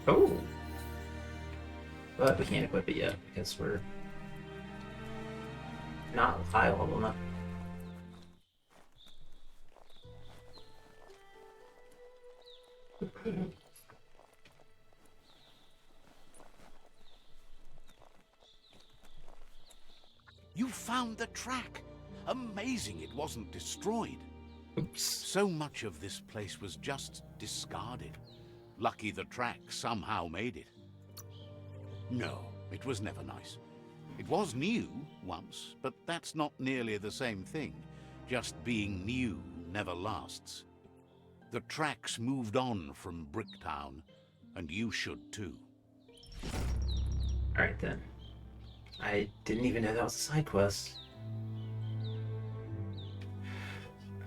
Oh. But we can't equip it yet because we're not high level enough. You found the track. Amazing it wasn't destroyed. Oops. So much of this place was just discarded. Lucky the track somehow made it. No, it was never nice. It was new once, but that's not nearly the same thing. Just being new never lasts. The tracks moved on from Bricktown, and you should too. Alright then. I didn't even know that was a side quest.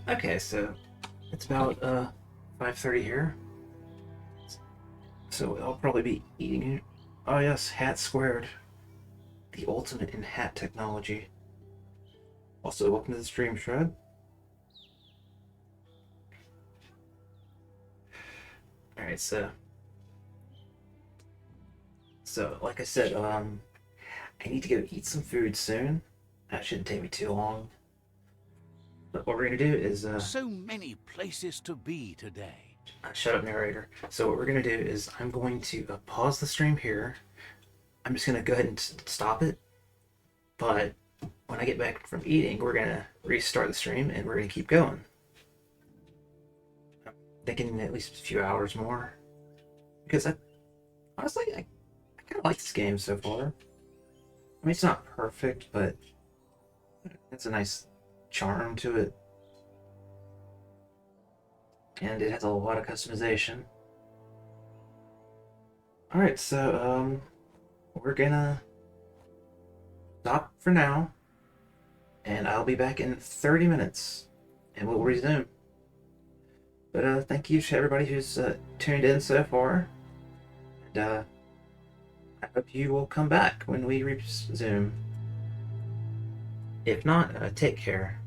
Okay, so it's about 5:30 here. So I'll probably be eating it. Oh yes, Hat Squared. The ultimate in hat technology. Also, welcome to the stream, Shred. Alright, so like I said, I need to go eat some food soon. That shouldn't take me too long. But what we're gonna do is So many places to be today. shut up, narrator. So what we're gonna do is I'm going to pause the stream here. I'm just gonna go ahead and stop it. But when I get back from eating, we're gonna restart the stream and we're gonna keep going. I'm thinking at least a few hours more, because honestly I kind of like this game so far. I mean, it's not perfect, but it's a nice charm to it. And it has a lot of customization. Alright, so, we're gonna stop for now. And I'll be back in 30 minutes. And we'll resume. But, thank you to everybody who's tuned in so far. And, I hope you will come back when we resume. If not, take care.